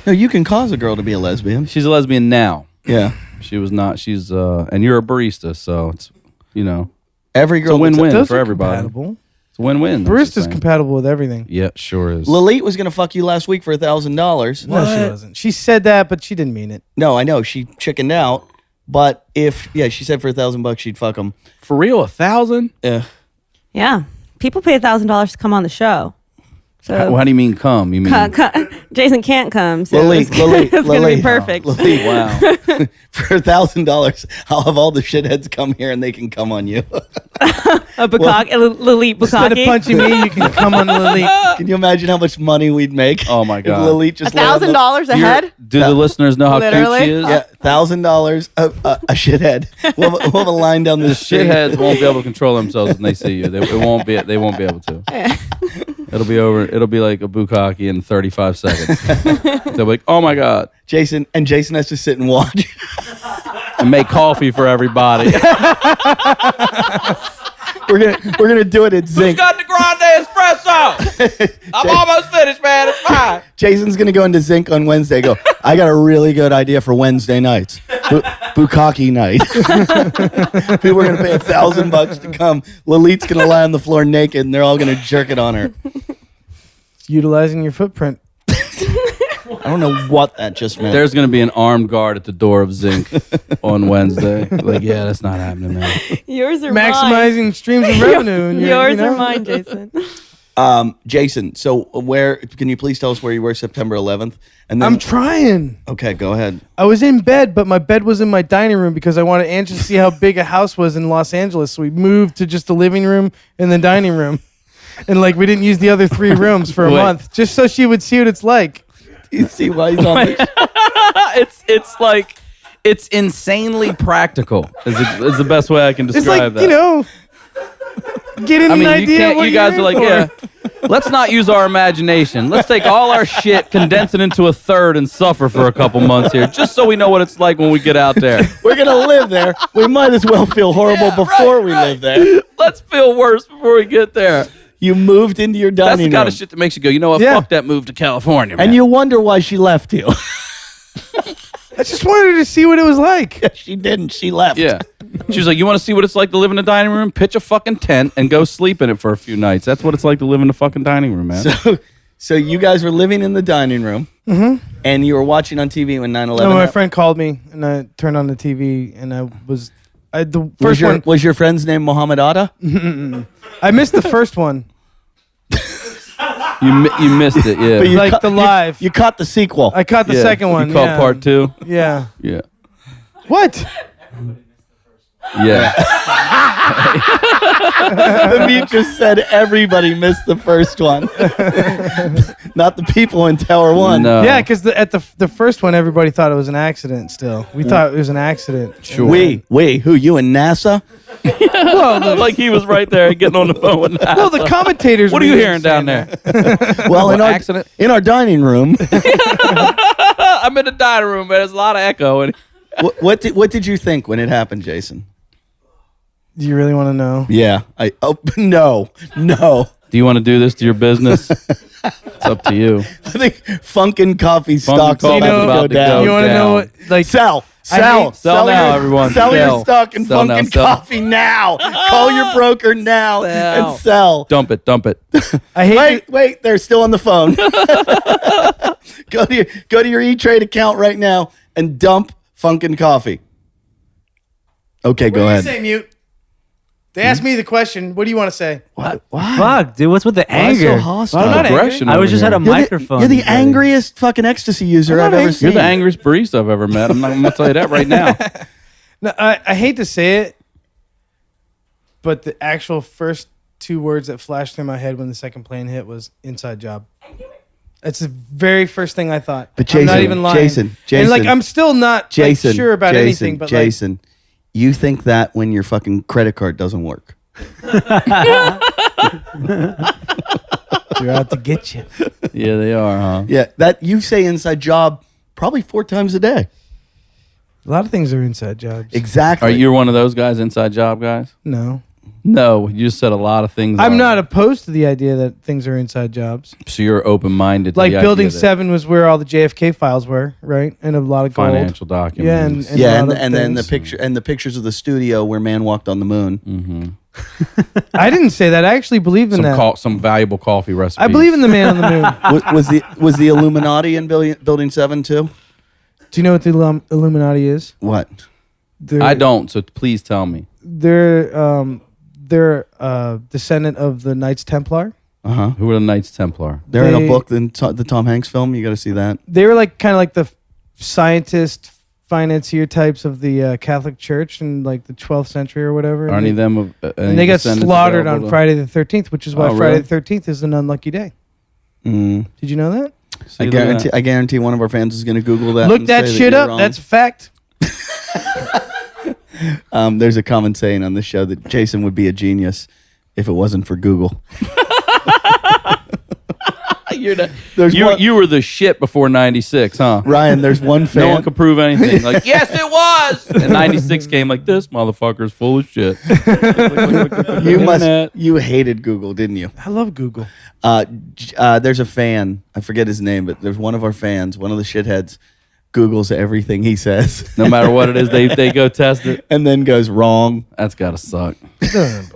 No, you can cause a girl to be a lesbian. she's a lesbian now. Yeah. She was not. She's and you're a barista, so it's Every it's a girl. win-win Those for are everybody. compatible. It's a win-win. Barista's compatible with everything. Yeah, sure is. Lalit was gonna fuck you last week for $1,000. No, she wasn't. She said that, but she didn't mean it. No, I know she chickened out. But she said for $1,000 she'd fuck him. For real, 1,000? Yeah. Yeah. People pay $1,000 to come on the show. So How do you mean come? You mean Jason can't come. So Lalit, it's going to be perfect. Lalit, wow? for $1,000, I'll have all the shitheads come here and they can come on you. Lalit Instead of Bukkake. punching me, you can come on Lalit. Can you imagine how much money we'd make? Oh my if God! Lalit just lay on the- $1,000 a head? Do the listeners know how Literally? cute she is? Yeah, $1,000 a shithead. We'll have a line down the street. Shitheads won't be able to control themselves when they see you. They won't be able to. It'll be over. It'll be like a bukkake in 35 seconds. They'll be like, "Oh my God!" Jason has to sit and watch. And make coffee for everybody. We're gonna do it at Zinc. got the grande espresso? I'm almost finished, man. It's fine. Jason's gonna go into Zinc on Wednesday. Go. I got a really good idea for Wednesday nights. Bukkake night. People are gonna pay $1,000 to come. Lalit's gonna lie on the floor naked, and they're all gonna jerk it on her. Utilizing your footprint. I don't know what that just meant. There's gonna be an armed guard at the door of Zinc on Wednesday. Like, yeah, that's not happening, man. Yours are mine. Maximizing streams of revenue. And Yours are mine, Jason. Jason, so where can you please tell us where you were September 11th? And then I'm trying. Okay, go ahead. I was in bed, but my bed was in my dining room because I wanted Angela to see how big a house was in Los Angeles. So we moved to just the living room and the dining room. And we didn't use the other 3 rooms for a month just so she would see what it's like. You see why he's on this? It's insanely practical. Is the best way I can It's describe that. Getting an you idea. can't. What You guys are like, for. yeah. Let's not use our imagination. Let's take all our shit, condense it into a third, and suffer for a couple months here, just so we know what it's like when we get out there. We're gonna live there. We might as well feel horrible before we live there. Let's feel worse before we get there. You moved into your That's dining the room. kind of shit that makes you go, you know what? Yeah. Fuck that move to California, man. And you wonder why she left you. I just wanted her to see what it was like. She didn't. She left. Yeah. She was like, you want to see what it's like to live in a dining room? Pitch a fucking tent and go sleep in it for a few nights. That's what it's like to live in a fucking dining room, man. So you guys were living in the dining room, and you were watching on TV when 9/11 No, my happened? friend called me, and I turned on the TV, and the first one. Was your friend's name Mohammed Atta? I missed the first one. You missed it, yeah. But you Like caught- the live. You caught the sequel. I caught the Yeah. second one. You called yeah. part 2? Yeah. Yeah. What? Yeah. Hamid just said everybody missed the first one. Not the people in Tower 1. No. Yeah, because at the first one, everybody thought it was an accident. Still, we thought it was an accident. Sure. We, who, you and NASA? Like he was right there getting on the phone with that. Well, the commentators. What are were you even hearing down saying there? that. Well, in accident? in our dining room. I'm in the dining room, man. There's a lot of echo. And what did you think when it happened, Jason? Do you really want to know? Yeah. No. do you want to do this to your business? It's up to you. I think Funkin' Coffee stocks Coffee's about to about go to down. go You want to know down. what? Like, Sell Sell now, everyone. Sell your Sell. stock in Sell now, Funkin' sell. Coffee now. Call your broker now Sell. and sell. Dump it. I hate. Wait, they're still on the phone. Go to your E-Trade account right now and dump Funkin' Coffee. Okay, go ahead. Say mute. They asked me the question. What do you want to say? What? Why? Fuck, dude, what's with the Why anger? so hostile? I'm not angry. Aggression I was over just here. at a microphone. You're the today. angriest fucking ecstasy user I'm I've not ever angry. seen. You're the angriest barista I've ever met. I'm gonna tell you that right now. No, I hate to say it, but the actual first 2 words that flashed through my head when the second plane hit was "inside job." That's the very first thing I thought. But I'm not Jason, even lying. Jason, and I'm still not Jason, sure about anything. But Jason, you think that when your fucking credit card doesn't work. they're out to get you. Yeah, they are, huh? Yeah, that you say inside job probably 4 times a day. A lot of things are inside jobs. Exactly. Are you one of those guys, inside job guys? No, No, you just said a lot of things. I'm not opposed to the idea that things are inside jobs. So you're open-minded. To Like the Building idea that 7 was where all the JFK files were, right? And a lot of gold. financial documents. Yeah, and Yeah, a lot of and then the things. pictures of the studio where man walked on the moon. Mm-hmm. I didn't say that. I actually believe in that. Some valuable coffee recipes. I believe in the man on the moon. Was the Illuminati in Building 7 too? Do you know what the Illuminati is? What? I don't, so please tell me. They're descendant of the Knights Templar. Who are the Knights Templar? They're in a book, the Tom Hanks film. You got to see that. They were like kind of like the scientist, financier types of the Catholic Church in like the 12th century or whatever. Are any of them? And they got slaughtered on Friday the 13th, which is why Friday the 13th is an unlucky day. Did you know that? I guarantee one of our fans is going to Google that. Look that shit up. That's a fact. There's a common saying on this show that Jason would be a genius if it wasn't for Google. You were the shit before 96, huh? Ryan, there's one fan. No one could prove anything. Like, yes, it was. And 96 came like, this motherfucker's full of shit. You hated Google, didn't you? I love Google. There's a fan. I forget his name, but there's one of our fans, one of the shitheads, Googles everything he says. No matter what it is, they go test it. And then goes wrong. That's gotta suck.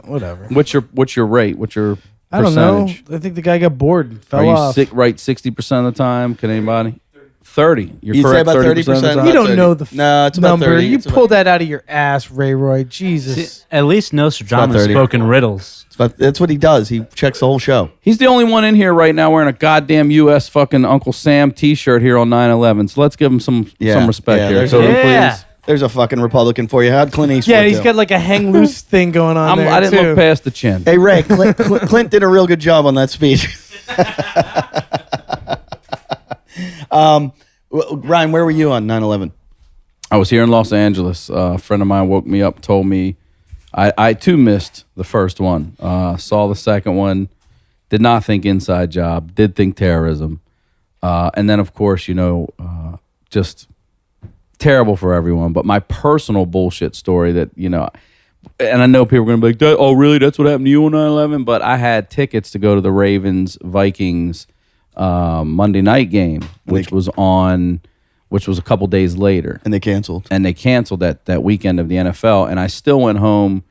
Whatever. What's your rate? What's your I don't know. percentage? I think the guy got bored and fell Are you off. right 60% of the time? Can anybody? 30. You're You'd say correct about 30% of the 30%? time? You don't 30. know the No, it's about number. 30. You It's about- pulled that out of your ass, Ray Roy. Jesus. At least Nostradamus 30. spoke in riddles. That's what he does. He checks the whole show. He's the only one in here right now wearing a goddamn U.S. fucking Uncle Sam T-shirt here on 9/11. So let's give him some respect here. There's, Cody, Yeah. please. there's a fucking Republican for you. How'd Clint Eastwood Yeah, he's do? got like a hang loose thing going on there. I didn't too. look past the chin. Hey, Ray, Clint did a real good job on that speech. Ryan, where were you on 9/11? I was here in Los Angeles. A friend of mine woke me up, told me I too missed the first one. Saw the second one. Did not think inside job. Did think terrorism. And then, of course, just terrible for everyone. But my personal bullshit story that, and I know people are going to be like, oh, really? That's what happened to you on 9/11? But I had tickets to go to the Ravens-Vikings Monday night game, which was a couple days later. And they canceled. And they canceled that weekend of the NFL. And I still went home.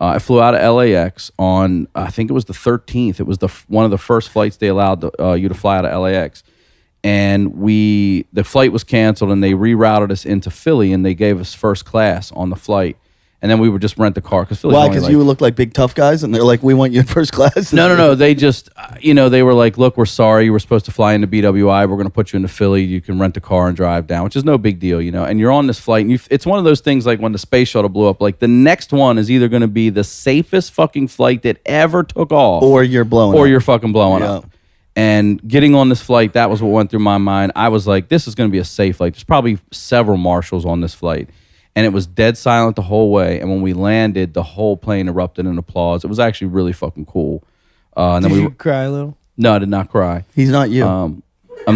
I flew out of LAX on, I think it was the 13th. It was one of the first flights they allowed you to fly out of LAX. And the flight was canceled, and they rerouted us into Philly, and they gave us first class on the flight. And then we would just rent the car. Why? Because you look like big tough guys, and they're like, we want you in first class? No. They just, they were like, look, we're sorry. You were supposed to fly into BWI. We're going to put you into Philly. You can rent a car and drive down, which is no big deal, And you're on this flight. And it's one of those things like when the space shuttle blew up. Like the next one is either going to be the safest fucking flight that ever took off. Or you're blowing Or up. you're fucking blowing up. And getting on this flight, that was what went through my mind. I was like, this is going to be a safe flight. There's probably several marshals on this flight. And it was dead silent the whole way. And when we landed, the whole plane erupted in applause. It was actually really fucking cool. And then Did you cry a little? No, I did not cry. He's not you. I'm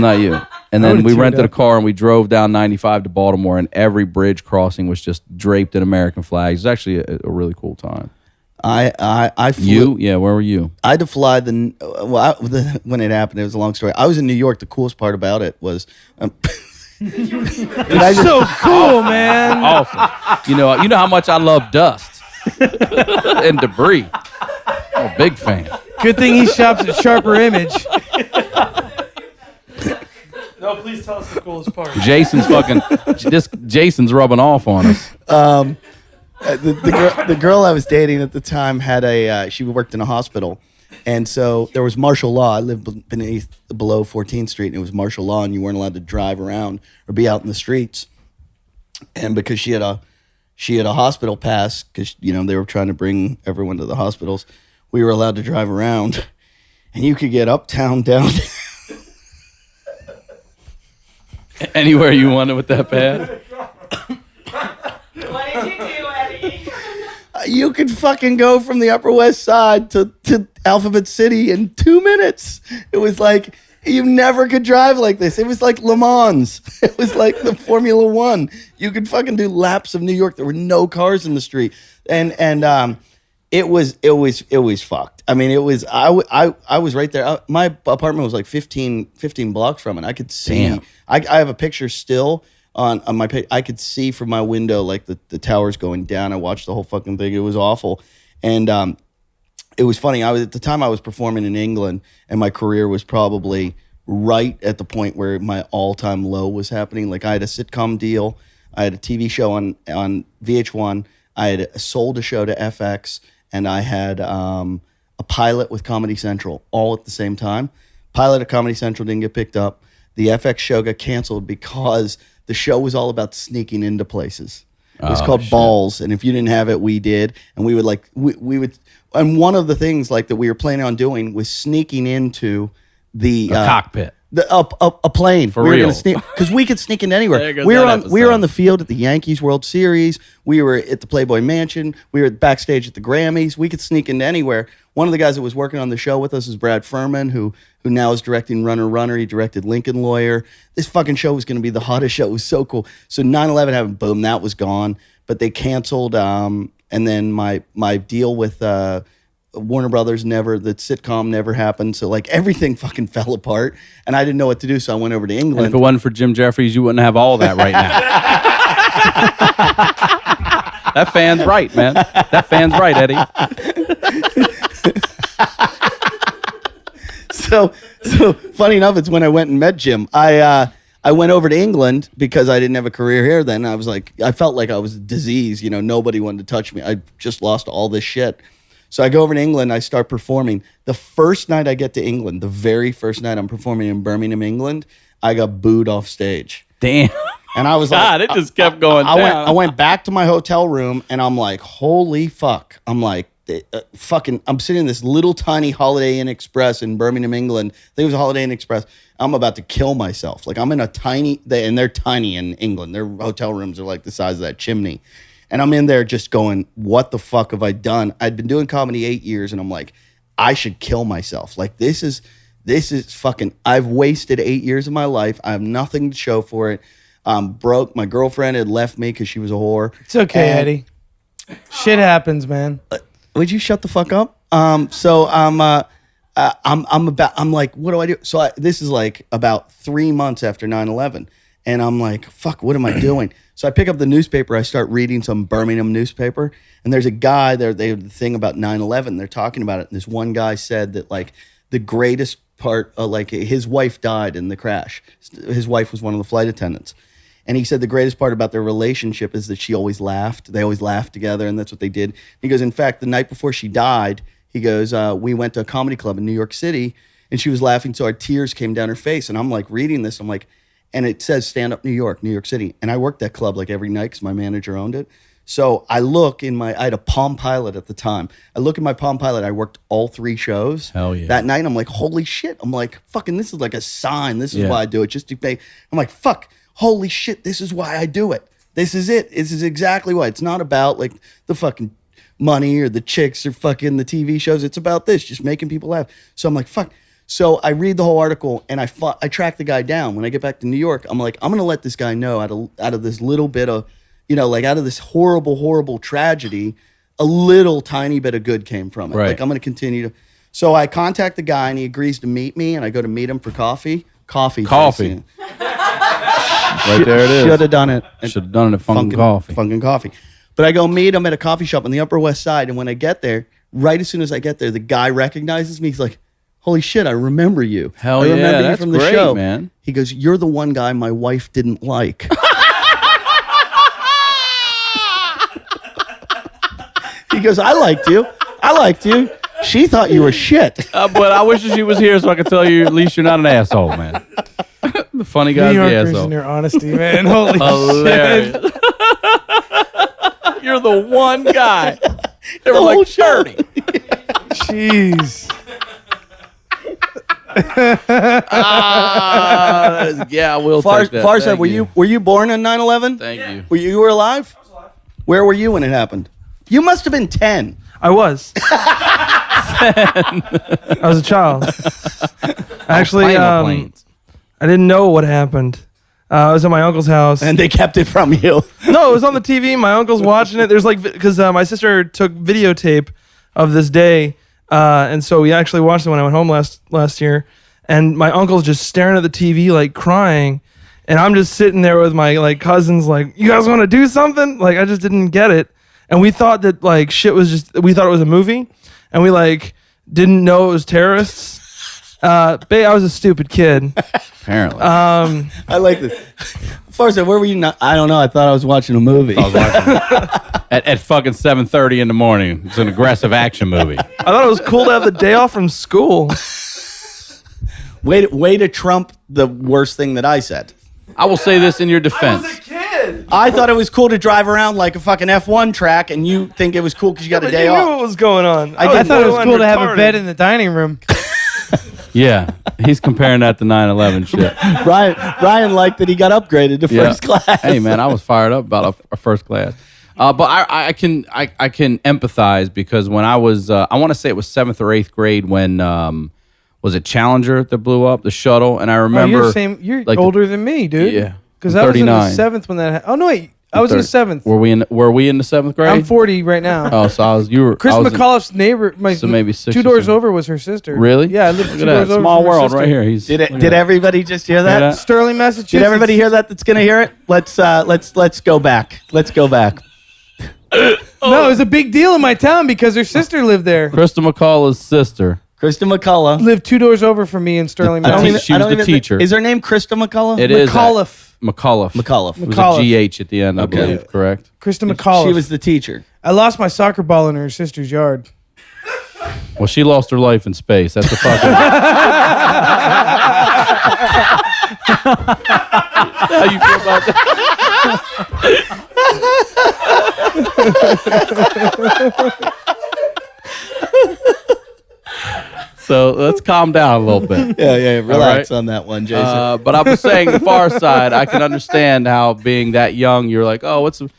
not you. And then we rented a car and we drove down 95 to Baltimore, and every bridge crossing was just draped in American flags. It was actually a really cool time. I flew. You? Yeah, where were you? I had to fly when it happened. It was a long story. I was in New York. The coolest part about it was. So cool, man. Awesome. You know how much I love dust and debris. I'm a big fan. Good thing he shops at Sharper Image. No, please tell us the coolest part. Jason's rubbing off on us. The girl I was dating at the time had she worked in a hospital, and so there was martial law. I lived below 14th Street, and it was martial law, and you weren't allowed to drive around or be out in the streets. And because she had a hospital pass, because they were trying to bring everyone to the hospitals, we were allowed to drive around, and you could get uptown, down. Anywhere you wanted with that pad. What did you do, Eddie? You could fucking go from the Upper West Side to Alphabet City in 2 minutes. It was like you never could drive like this. It was like Le Mans. It was like the Formula One. You could fucking do laps of New York. There were no cars in the street, and it was fucked. I mean, it was. I was right there. My apartment was like 15 blocks from it. I could see. Damn. I have a picture still on my page. I could see from my window like the towers going down. I watched the whole fucking thing. It was awful. And it was funny. At the time I was performing in England, and my career was probably right at the point where my all-time low was happening. Like I had a sitcom deal, I had a TV show on VH1, I had sold a show to FX, and I had a pilot with Comedy Central all at the same time. Pilot at Comedy Central didn't get picked up. The FX show got canceled because the show was all about sneaking into places. It was called Balls, and if you didn't have it, we did. And we would we would. And one of the things like that we were planning on doing was sneaking into the cockpit. A plane For we real. were gonna because we could sneak in anywhere. There goes We were that we were episode. on the field at the Yankees World Series. We were at the Playboy Mansion. We were backstage at the Grammys. We could sneak into anywhere. One of the guys that was working on the show with us is Brad Furman, who now is directing Runner. He directed Lincoln Lawyer. This fucking show was going to be the hottest show. It was so cool. So 9/11 happened. Boom, that was gone. But they canceled. And then my deal with Warner Brothers the sitcom never happened. So like everything fucking fell apart, and I didn't know what to do. So I went over to And England. if it wasn't for Jim Jeffries, you wouldn't have all that right now. That fan's right, man. That fan's right, Eddie. So funny enough, it's when I went and met Jim. I went over to England because I didn't have a career here then. I was like, I felt like I was a disease. You know, nobody wanted to touch me. I just lost all this shit. So I go over to England. I start performing. The first night I get to England, the very first night I'm performing in Birmingham, England, I got booed off stage. Damn. And I was God, like, it just kept going I down. I went back to my hotel room, and I'm like, holy fuck. I'm like, I'm sitting in this little tiny Holiday Inn Express in Birmingham, England. I think it was a Holiday Inn Express. I'm about to kill myself. Like I'm in a tiny, and they're tiny in England. Their hotel rooms are like the size of that chimney. And I'm in there just going, what the fuck have I done? I'd been doing comedy 8 years, and I'm like, I should kill myself. Like this is fucking, I've wasted 8 years of my life. I have nothing to show for it. I'm broke. My girlfriend had left me because she was a whore. It's okay, And- Eddie. Shit happens, man. Would you shut the fuck up? So I'm like, what do I do? So this is like about 3 months after 9/11, and I'm like, fuck, what am I doing? So I pick up the newspaper. I start reading some Birmingham newspaper, and there's a guy there. They have the thing about 9/11. They're talking about it. And this one guy said that like the greatest part, like his wife died in the crash. His wife was one of the flight attendants. And he said the greatest part about their relationship is that she always laughed. They always laughed together, and that's what they did. He goes, in fact, the night before she died, he goes, we went to a comedy club in New York City, and she was laughing, so our tears came down her face. And I'm like reading this, I'm like, and it says Stand Up New York, New York City. And I worked that club like every night because my manager owned it. So I look I had a Palm Pilot at the time. I look at my Palm Pilot. I worked all 3 shows. Hell yeah. That night, I'm like, holy shit. I'm like, fucking, this is like a sign. This is Yeah. why I do it, just to pay. I'm like, fuck, holy shit, this is why I do it. This is it. This is exactly why. It's not about like the fucking money or the chicks or fucking the TV shows. It's about this, just making people laugh. So I'm like, fuck. So I read the whole article, and I track the guy down. When I get back to New York, I'm like, I'm going to let this guy know out of this little bit of, like out of this horrible, horrible tragedy, a little tiny bit of good came from it. Right. Like I'm going to continue to. So I contact the guy, and he agrees to meet me, and I go to meet him for coffee. Coffee. Jason. Right there it is. Should have done it. Should have done it at Funkin' Coffee. Funkin' Coffee. But I go meet him at a coffee shop on the Upper West Side, and when I get there, right as soon as I get there, the guy recognizes me. He's like, holy shit, I remember you. Hell I yeah, remember you that's from the great, show. man. He goes, you're the one guy my wife didn't like. He goes, I liked you. She thought you were shit. But I wish she was here so I could tell you at least you're not an asshole, man. The funny New guy's the Yorkers asshole. and their honesty, man. Holy Hilarious. shit. You're the one guy. There were The whole like show. 30. Jeez. Yeah, I will Far take that. side, Thank were you born in 9/11? Thank you. You were alive? I was alive. Where were you when it happened? You must have been 10. I was. I was a child. Actually, Playing on planes. I didn't know what happened. I was at my uncle's house. And they kept it from you. No, it was on the TV. My uncle's watching it. There's like, because my sister took videotape of this day. And so we actually watched it when I went home last year. And my uncle's just staring at the TV, like crying. And I'm just sitting there with my like cousins, like, you guys want to do something? Like, I just didn't get it. and we thought that like shit was just. We thought it was a movie, and we like didn't know it was terrorists. I was a stupid kid. Apparently. I like this. Farsa, where were you? Not, I don't know. I thought I was watching a movie. I was watching at fucking 7:30 in the morning. It's an aggressive action movie. I thought it was cool to have the day off from school. Way to trump the worst thing that I said. I will say this in your defense. Kid. I thought it was cool to drive around like a fucking F1 track, and you think it was cool because you got a day you knew off. what was going on. I thought it was cool to have a bed in the dining room. Yeah, he's comparing that to 9/11 shit. Ryan liked that he got upgraded to first class. Hey man, I was fired up about a first class. But I can empathize because when I was I want to say it was 7th or 8th grade when was it Challenger that blew up the shuttle, and I remember You're like older than me, dude. Yeah, because I'm I was in the 39. 7th when that. Oh no, wait, I was in the 7th. Were we in the 7th grade? I'm 40 right now. Oh, so you were Chris I was in- McAuliffe's neighbor, so maybe 6 2 or doors 7. over was her sister. Really? Yeah, I lived Look 2 at that doors over. small from her world sister. right here. He's Did everybody just hear that? that? Sterling, Massachusetts. Did everybody hear that? That's gonna hear it. Let's go back. Let's go back. No, it was a big deal in my town because her sister lived there. Krista McCullough's sister. Krista McCullough. Lived 2 doors over from me in Sterling, I don't Massachusetts. She was the teacher. Is her name Krista McCullough? It is McAuliffe. McAuliffe. McAuliffe. It was McAuliffe. a GH at the end, I Okay. believe. Correct. Krista McAuliffe. She was the teacher. I lost my soccer ball in her sister's yard. Well, she lost her life in space. That's the fucking. How you feel about that? So let's calm down a little bit. Yeah. Relax right. on that one, Jason. But I was saying the far side, I can understand how being that young, you're like, the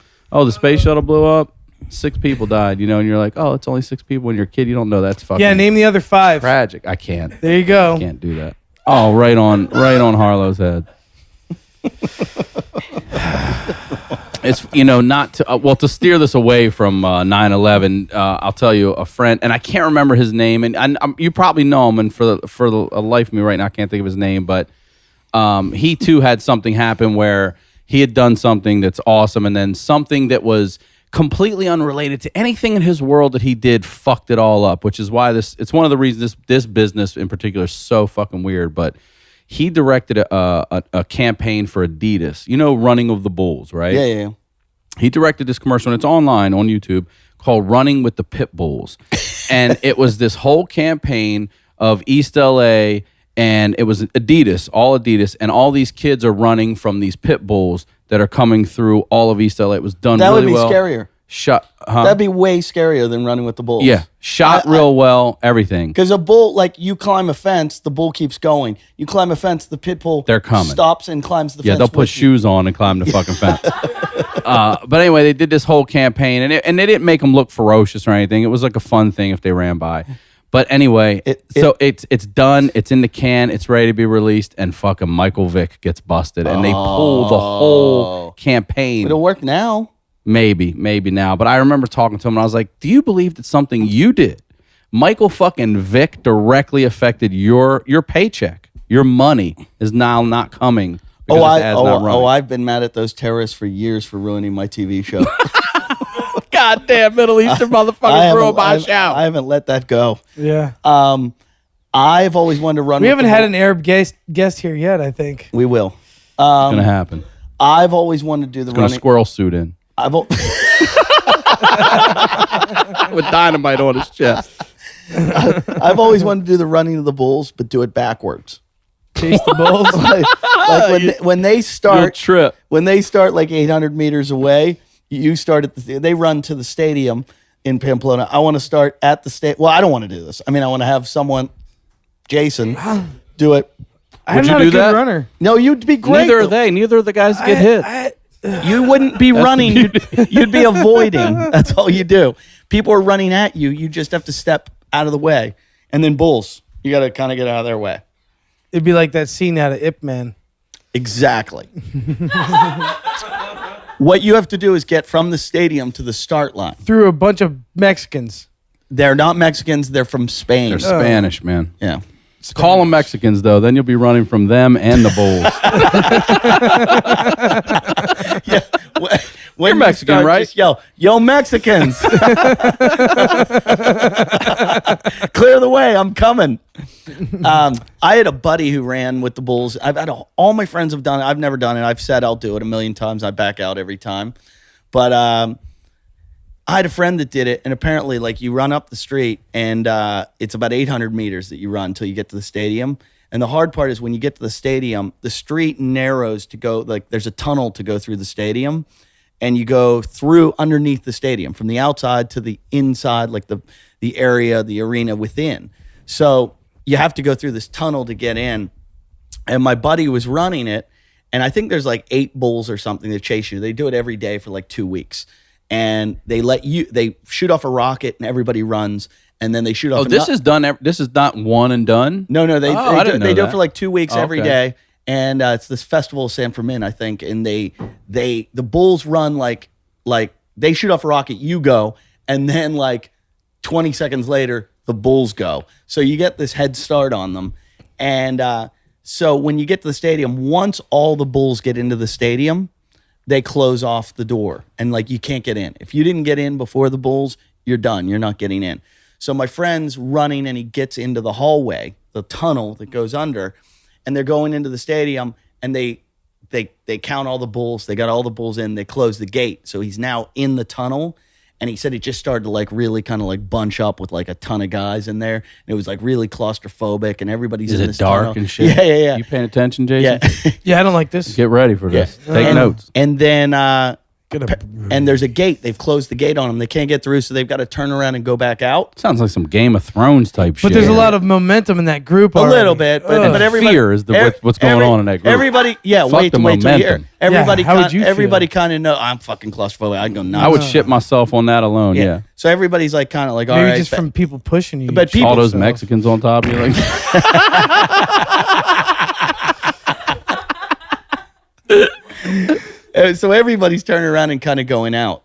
space shuttle blew up, 6 people died, and you're like, oh, it's only 6 people. When you're a kid, you don't know that's fucking Yeah, name the other 5. tragic. I can't. There you go. Can't do that. Oh, right on Harlow's head. It's not to to steer this away from 9/11. I'll tell you a friend, and I can't remember his name, and you probably know him. And for the life of me right now, I can't think of his name. But he too had something happen where he had done something that's awesome, and then something that was completely unrelated to anything in his world that he did fucked it all up. Which is why it's one of the reasons this business in particular is so fucking weird. But he directed a campaign for Adidas. Running of the Bulls, right? Yeah. He directed this commercial, and it's online on YouTube, called Running with the Pit Bulls. And it was this whole campaign of East LA, and it was Adidas, and all these kids are running from these pit bulls that are coming through all of East LA. It was done That really would be well. scarier. That'd be way scarier than running with the bulls. Yeah, shot real well, everything. Because a bull, like you climb a fence, the bull keeps going. You climb a fence, the pit bull They're coming. stops and climbs the fence. Yeah, they'll put with you. shoes on and climb the fucking fence. But anyway, they did this whole campaign, and they didn't make them look ferocious or anything. It was like a fun thing if they ran by. But anyway, it's done. It's in the can. It's ready to be released, and fucking Michael Vick gets busted, and they pull the whole campaign. It'll work now. Maybe now. But I remember talking to him, and I was like, "Do you believe that something you did, Michael fucking Vick, directly affected your paycheck? Your money is now not coming." I've been mad at those terrorists for years for ruining my TV show. Goddamn Middle Eastern motherfuckers ruined my show. I haven't let that go. Yeah. I've always wanted to run. We haven't had an Arab guest here yet, I think. We will. It's gonna happen. I've always wanted to do the Got a running. squirrel suit in with dynamite on his chest. I've always wanted to do the running of the bulls, but do it backwards. Chase the bulls. like when they You'll start trip. when they start like 800 meters away, you start at they run to the stadium in Pamplona. I want to start at the state. Well, I don't want to do this. I mean, I want to have someone, Jason, do it. I'm you not do a good that? runner. No, you'd be great. Neither are they. Neither of the guys get hit. You wouldn't be running. You'd be avoiding. That's all you do. People are running at you. You just have to step out of the way. And then bulls, you got to kind of get out of their way. It'd be like that scene out of Ip Man. Exactly. What you have to do is get from the stadium to the start line. Through a bunch of Mexicans. They're not Mexicans. They're from Spain. They're Spanish, man. Yeah. Call them Mexicans, though. Then you'll be running from them and the bulls. Yeah. when You're you Mexican, start, right? just yell, "Yo, Mexicans! Clear the way! I'm coming." I had a buddy who ran with the Bulls. I've had all my friends have done it. I've never done it. I've said I'll do it a million times. I back out every time, but I had a friend that did it, and apparently, like, you run up the street, and it's about 800 meters that you run until you get to the stadium. And the hard part is when you get to the stadium, the street narrows to go, like, there's a tunnel to go through the stadium, and you go through underneath the stadium from the outside to the inside, like the area, the arena within. So you have to go through this tunnel to get in. And my buddy was running it, and I think there's like 8 bulls or something that chase you. They do it every day for like 2 weeks. And they shoot off a rocket, and everybody runs, and then they shoot off. Oh, this is done. This is not one and done. No, they I didn't know do it that. for like 2 weeks every okay. day, and it's this festival of San Fermin, I think. And the bulls run like they shoot off a rocket, you go, and then like 20 seconds later the bulls go. So you get this head start on them, and so when you get to the stadium, once all the bulls get into the stadium, they close off the door, and like you can't get in. If you didn't get in before the bulls, you're done. You're not getting in. So my friend's running, and he gets into the hallway, the tunnel that goes under, and they're going into the stadium, and they count all the bulls. They got all the bulls in. They close the gate, so he's now in the tunnel. And he said it just started to like really kind of like bunch up with like a ton of guys in there. And it was like really claustrophobic, and everybody's Is in it this dark tunnel. and shit? Yeah. You paying attention, Jason? Yeah. Yeah, I don't like this. Get ready for this. Take and, notes. And then Gonna- and there's a gate. They've closed the gate on them. They can't get through, so they've got to turn around and go back out. Sounds like some Game of Thrones type shit. But there's a lot of momentum in that group. A already. little bit, but everybody fear is what's going on in that group. Everybody, Fuck wait the till you hear. momentum. Everybody, how would you everybody feel? kind of know. I'm fucking claustrophobic. I go nuts. I would shit myself on that alone. Yeah. So everybody's like kind of like, all Maybe right, just from people pushing you. but you people- All shit those yourself. Mexicans on top of you. Like, so everybody's turning around and kind of going out,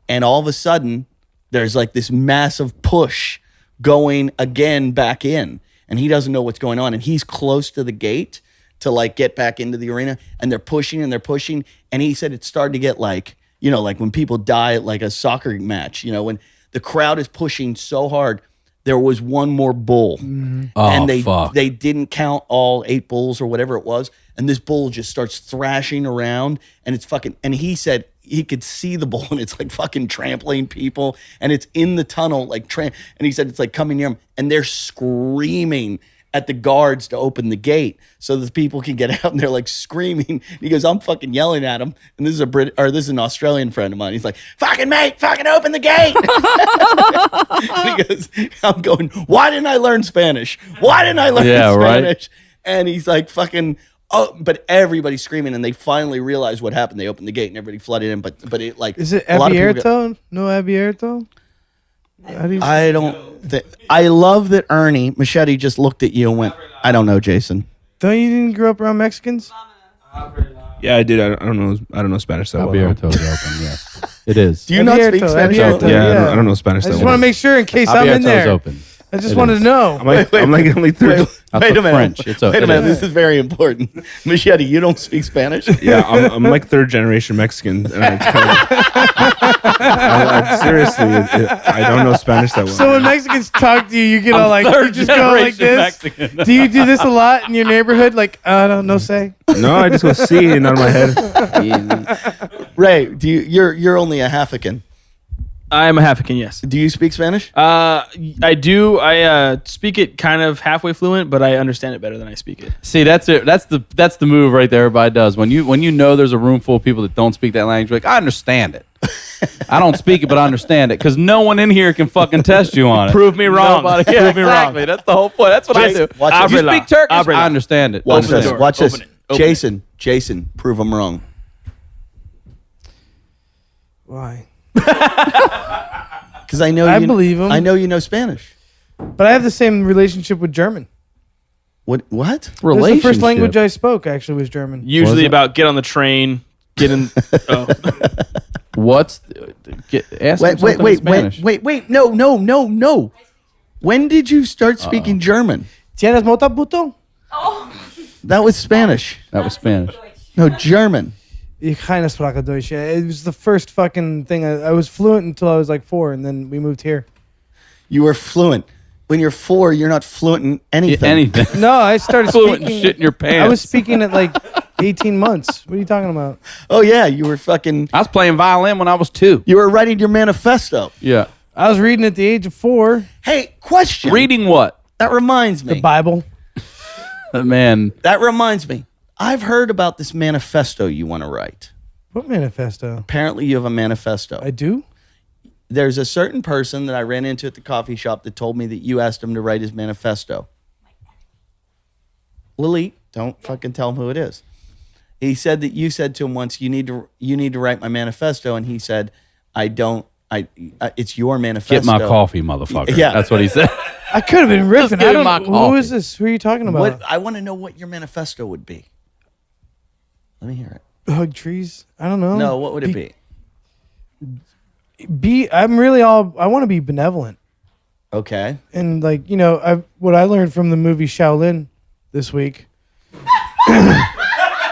and all of a sudden there's like this massive push going again back in, and he doesn't know what's going on, and he's close to the gate to like get back into the arena, and they're pushing, and he said it started to get like, you know, like when people die at like a soccer match, you know, when the crowd is pushing so hard. There was one more bull, oh, and fuck. they didn't count all 8 bulls or whatever it was, and this bull just starts thrashing around, and it's fucking. And he said he could see the bull, and it's like fucking trampling people, and it's in the tunnel, like and he said it's like coming near him, and they're screaming at the guards to open the gate so that people can get out, and they're like screaming. And he goes, I'm fucking yelling at him, and this is an Australian friend of mine. He's like, fucking mate, fucking open the gate. And he goes, I'm going, why didn't I learn Spanish? Why didn't I learn Spanish? Right? And he's like, fucking, oh, but everybody's screaming, and they finally realized what happened. They opened the gate, and everybody flooded in. But it like, Is it a lot of people Abierto? No Abierto? I don't. I love that Ernie Machete just looked at you and went, I don't know, Jason. Don't you didn't grow up around Mexicans? Yeah, I did. I don't know Spanish that well. Abierto is open. Yes, it is. Do you not speak Abierto, Spanish? Abierto. Yeah, I don't know Spanish I that just well. want to make sure in case I'm in Abierto is there. open. I just It wanted is. to know. I'm like only third. That's Wait the a minute. French. It's Wait a it minute. is. This is very important. Machete, you don't speak Spanish? Yeah, I'm like 3rd generation Mexican, and it's kind of, seriously, I don't know Spanish that well. So when Mexicans talk to you, you get all like, you third just go like this. generation Do you do this a lot in your neighborhood? Like, I don't know, say. No, I just go see and out of my head. Ray, you're only a Halfican. I am a Halfican, yes. Do you speak Spanish? I do. I speak it kind of halfway fluent, but I understand it better than I speak it. See, that's it. That's the move right there. Everybody does when you know there's a room full of people that don't speak that language. Like, I understand it. I don't speak it, but I understand it because no one in here can fucking test you on it. Prove me wrong. Nobody, Prove yeah, me wrong. exactly. That's the whole point. That's what I do. Watch You this. speak Turkish? Abrela. I understand it. Watch Open the this. door. Watch this. Open it. Open it. Jason, prove them wrong. Why? Because I know I you believe him. I know you know Spanish. But I have the same relationship with German. What? That's the first language I spoke, actually, was German. Usually it? about get on the train, get in. Oh. What's ask him something in Spanish. wait. No. When did you start speaking German? ¿Tienes mota, puto? That was Spanish. That was Spanish. No, German. Ich keine Sprache Deutsch. It was the first fucking thing. I was fluent until I was like 4, and then we moved here. You were fluent. When you're 4, you're not fluent in anything. Anything. No, I started Fluent speaking. in shit in your pants. I was speaking at like 18 months. What are you talking about? Oh yeah, you were fucking. I was playing violin when I was 2. You were writing your manifesto. Yeah. I was reading at the age of 4. Hey, question. Reading what? That reminds me. The Bible. Man. That reminds me. I've heard about this manifesto you want to write. What manifesto? Apparently, you have a manifesto. I do? There's a certain person that I ran into at the coffee shop that told me that you asked him to write his manifesto. Lily, don't fucking tell him who it is. He said that you said to him once, you need to write my manifesto, and he said, it's your manifesto. Get my coffee, motherfucker. Yeah. That's what he said. I could have been riffing. give I him my don't. Who coffee. is this? Who are you talking about? I want to know what your manifesto would be. Let me hear it. Hug trees? I don't know. No, what would it be? I want to be benevolent. Okay. And like, what I learned from the movie Shaolin this week.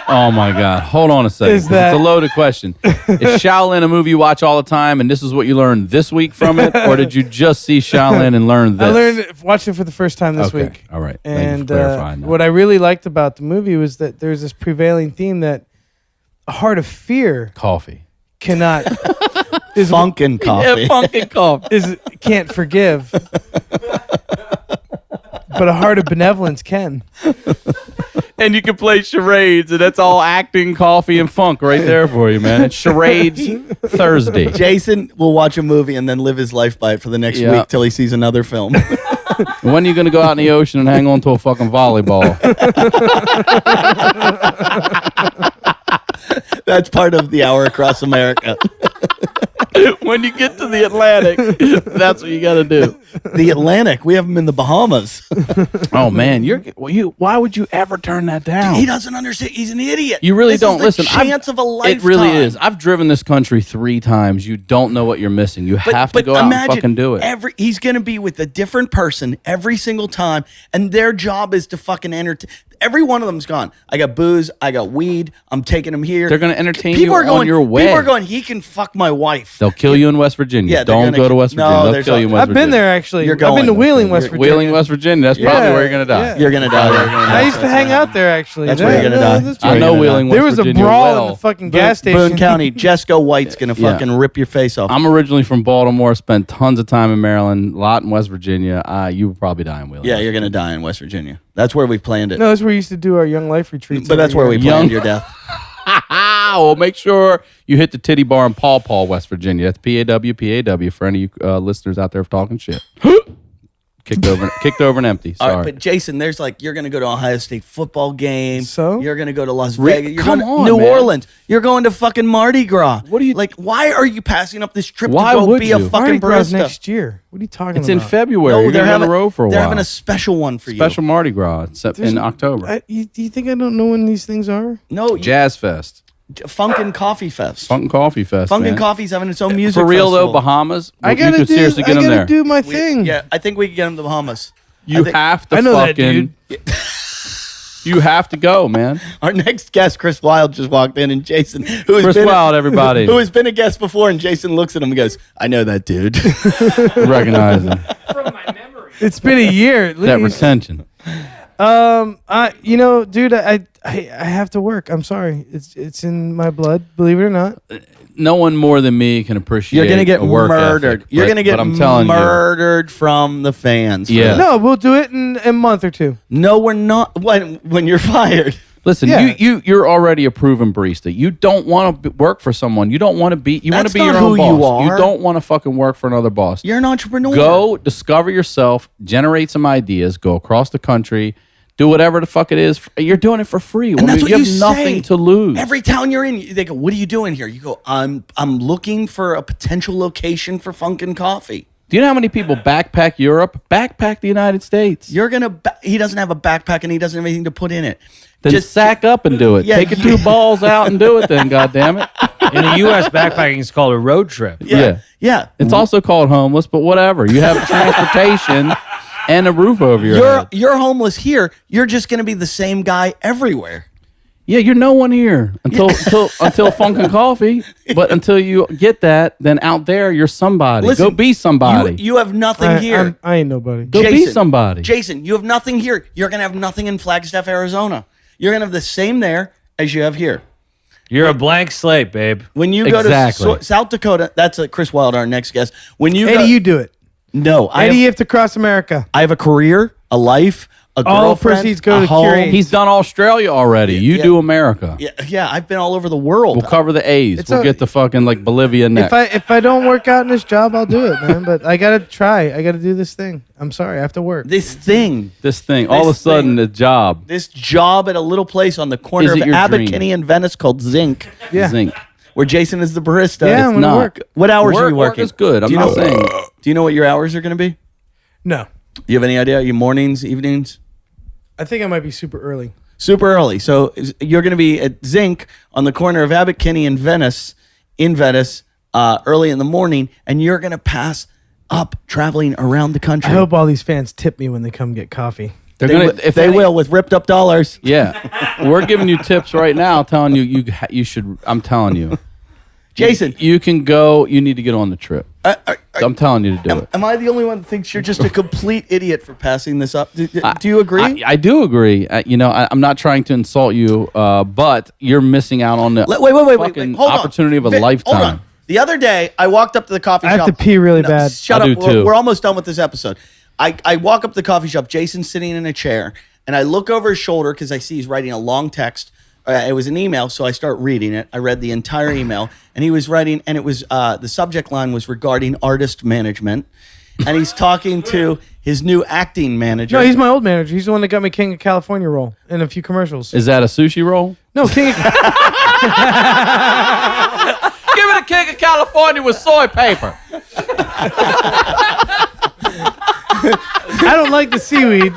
Oh my God. Hold on a second. Is 'cause that- it's a loaded question. Is Shaolin a movie you watch all the time and this is what you learned this week from it? Or did you just see Shaolin and learn this? Watched it for the first time this Okay. week. All right. Thank you And for clarifying that. what I really liked about the movie was that there's this prevailing theme that a heart of fear Coffee. cannot is Funkin' coffee. Funkin' coffee. can't forgive. But a heart of benevolence can. And you can play charades, and that's all acting, coffee, and funk right there for you, man. It's charades Thursday. Jason will watch a movie and then live his life by it for the next Yeah. week till he sees another film. When are you going to go out in the ocean and hang on to a fucking volleyball? That's part of the Hour Across America. When you get to the Atlantic, that's what you got to do. The Atlantic. We have him in the Bahamas. Oh man, why would you ever turn that down? He doesn't understand. He's an idiot. You really This don't is the listen. Chance of a lifetime. It really is. I've driven this country 3 times. You don't know what you're missing. You have to go out and fucking do it. He's going to be with a different person every single time, and their job is to fucking entertain. Every one of them's gone. I got booze. I got weed. I'm taking him here. They're gonna entertain People you are going, on your way. People are going, he can fuck my wife. They'll kill you in West Virginia. Yeah, they're don't gonna- go to West No, Virginia. They'll there's kill you in a- West I've Virginia. been there actually. You're I've been to going. Wheeling, West Virginia. Wheeling, West Virginia. That's probably Yeah. where you're gonna die. Yeah. You're going to die. You're gonna die. I used to hang out there actually. That's where you're gonna die. that's I right. know Wheeling, West There was a Virginia brawl well. in the fucking gas station. Boone County. Jesco White's going to Yeah. fucking rip your face off. I'm originally from Baltimore. Spent tons of time in Maryland, a lot in West Virginia. You would probably die in Wheeling. Yeah, you're going to die in West Virginia. That's where we planned it. No, that's where we used to do our young life retreats. But that's every where we year. planned your death. Well, make sure you hit the titty bar in Paw Paw, West Virginia. That's PAW for any of you listeners out there talking shit. kicked over and empty. All Sorry. right, but Jason, there's you're going to go to Ohio State football game. So? You're going to go to Las Vegas. You're come going to on, New man. Orleans. You're going to fucking Mardi Gras. What do you- why are you passing up this trip Why to go would be a you? fucking Mardi Gras barista? next year. What are you talking It's about? in February. You're they're going to be on having the road for a They're while. having a special one for Special Mardi Gras in October. Do you think I don't know when these things are? you. No, Jazz Fest. Funkin' Coffee Fest. Funk and Coffee Fest. Funkin' man. Coffee's having its own music For real festival. though, Bahamas. I you gotta could seriously get them there. do my We- thing. Yeah, I think we can get them to the Bahamas. You I think- have to I know that, fucking. You have to go, man. Our next guest, Chris Wilde, just walked in, and Jason, who has Chris been Wilde, everybody. who has been a guest before, and Jason looks at him and goes, "I know that dude." Recognize him. From my memory. It's been a year at That least. retention. Dude, I have to work. I'm sorry. It's in my blood. Believe it or not. No one more than me can appreciate. You're gonna get a work murdered. ethic, You're but- gonna get but I'm telling murdered from the fans. Yeah. No, we'll do it in a month or two. No, we're not. When you're fired. Listen, Yeah. you're already a proven barista. You don't want to work for someone. You don't want to be. You want to That's be your not own who you boss. are. You don't want to fucking work for another boss. You're an entrepreneur. Go discover yourself, generate some ideas, go across the country, do whatever the fuck it is. You're doing it for free. And that's what you you have nothing say. to lose. Every town you're in, they go, "What are you doing here?" You go, "I'm looking for a potential location for Funkin' Coffee." Do you know how many people backpack Europe, backpack the United States? You're gonna. He doesn't have a backpack and he doesn't have anything to put in it. Then Just sack up and do it. Yeah, Take your two balls out and do it then, goddammit. In the U.S., backpacking is called a road trip. Yeah. It's also called homeless, but whatever. You have transportation and a roof over your head. You're homeless here. You're just gonna be the same guy everywhere. Yeah, you're no one here until Funkin' Coffee. But until you get that, then out there you're somebody. Listen, Go be somebody. You have nothing here. I ain't nobody. Go be somebody. Jason, you have nothing here. You're going to have nothing in Flagstaff, Arizona. You're going to have the same there as you have here. You're a blank slate, babe. When you go to South Dakota, that's Chris Wilde, our next guest. When you Eddie, you do it. No, Eddie, you have to cross America. I have a career, a life, a All girlfriend, proceeds go a to home. Curate. He's done Australia already. You do America. Yeah, I've been all over the world. We'll cover the A's. It's We'll get to fucking like Bolivia next. If I don't work out in this job, I'll do it, man. But I gotta try. I gotta do this thing. I'm sorry, I have to work. This thing. All of a sudden, the job. This job at a little place on the corner Is of it your Abbot dream? Kinney and Venice called Zinc, Yeah. Zinc. where Jason is the barista. Yeah, I'm gonna not. work. What hours are you Work working? is good. I'm not saying. Do you know what your hours are going to be? No, Do you have any idea? Are you mornings, evenings? I think I might be super early. Super early. So you're going to be at Zinc on the corner of Abbot Kinney and Venice, early in the morning, and you're going to pass up traveling around the country. I hope all these fans tip me when they come get coffee. They're They, gonna. wi- they will with ripped up dollars. Yeah, we're giving you tips right now, telling you should. I'm telling you, Jason, you can go. You need to get on the trip. I'm telling you to do it. am I the only one that thinks you're just a complete idiot for passing this up? Do you agree? I do agree. I'm not trying to insult you, but you're missing out on the Wait. fucking Hold on. opportunity of a Hold lifetime. on. The other day, I walked up to the coffee I shop. have to pee really bad. Shut I up. do too. We're almost done with this episode. I walk up to the coffee shop. Jason's sitting in a chair, and I look over his shoulder because I see he's writing a long text. It was an email, so I start reading it. I read the entire email, and he was writing, and it was the subject line was regarding artist management, and he's talking to his new acting manager. No, he's my old manager. He's the one that got me King of California role in a few commercials. Is that a sushi roll? No, King of Give me the King of California with soy paper. I don't like the seaweed.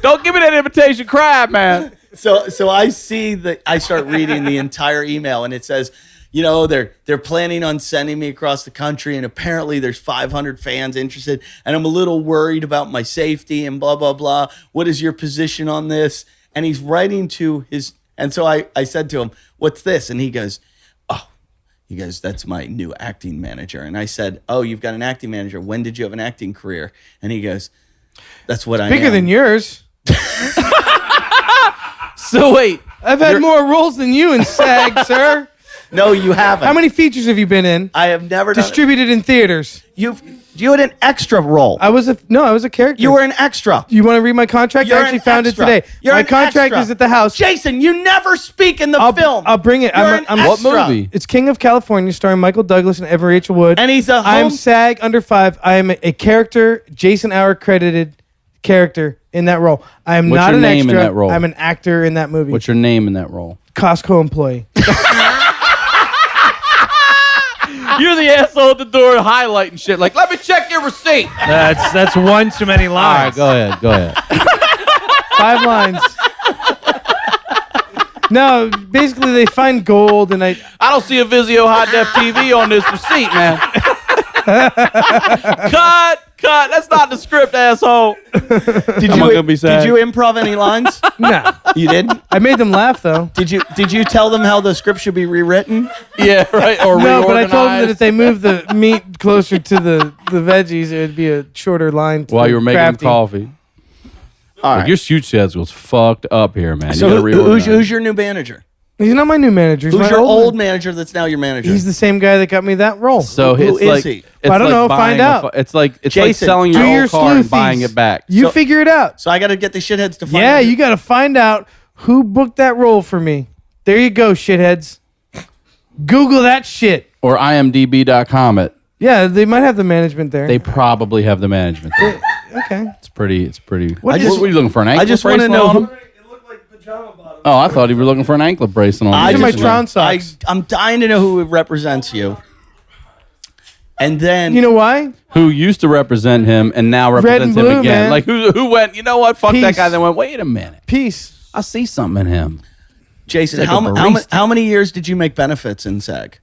Don't give me that imitation crab, man. So I see that I start reading the entire email, and it says, they're planning on sending me across the country, and apparently there's 500 fans interested, and I'm a little worried about my safety and blah blah blah. What is your position on this? And he's writing to his, and so I said to him, "What's this?" And he goes, "That's my new acting manager." And I said, "Oh, you've got an acting manager. When did you have an acting career?" And he goes, "That's what I am." Bigger than yours. So wait, I've had more roles than you in SAG, sir. No, you haven't. How many features have you been in? I have never done. Distributed in theaters. You had an extra role. I was a character. You were an extra. You want to read my contract? You're I actually an found extra. it today. You're My an contract extra. is at the house. Jason, you never speak in the film. I'll bring it. You're an What extra. movie? It's King of California, starring Michael Douglas and Evan Rachel Wood. And he's a I am home- SAG under 5. I am a character, Jason Hour credited character in that role. I am What's not your an name in extra. that role? I'm an actor in that movie. What's your name in that role? Costco employee. You're the asshole at the door highlighting shit. Like, let me check your receipt. That's one too many All right, lines. go ahead. 5 lines. No, basically they find gold, and I don't see a Vizio high def TV on this receipt, man. Cut. That's not the script, asshole. Did Am I gonna be sad? Did you improv any lines? no. You didn't. I made them laugh though. Did you tell them how the script should be rewritten? Yeah, right. Or No, but I told them that reorganized. if they move the meat closer to the veggies, it would be a shorter line. While you were making crafty. coffee. All Like, right. your shoot schedule's fucked up here, man. So you gotta reorganize. who's your new manager? He's not my new manager. He's Who's my your old man. manager that's now your manager? He's the same guy that got me that role. So Who it's is like, he? It's I don't like know, buying find out. it's like Jason, selling your Do your old car and sleuthies. buying it back. You So- figure it out. so I got to get the shitheads to find Yeah, out. you got to find out who booked that role for me. There you go, shitheads. Google that shit. Or imdb.com it. Yeah, they might have the management there. They probably have the management there. Okay. It's pretty. What What, is- were you looking for? An anklet I just want to bracelet know. on him? It looked like pajama bottoms. Oh, I thought you were looking for an anklet bracelet on him. These are my just- Tron socks. I'm dying to know who represents you. And then You know why? Who used to represent him and now Red represents and him blue, again. man. Like who went, you know what? Fuck that Peace. guy. Then went, wait a minute. Peace. I see something in him. Jason, Like a how barista. many years did you make benefits in SAG?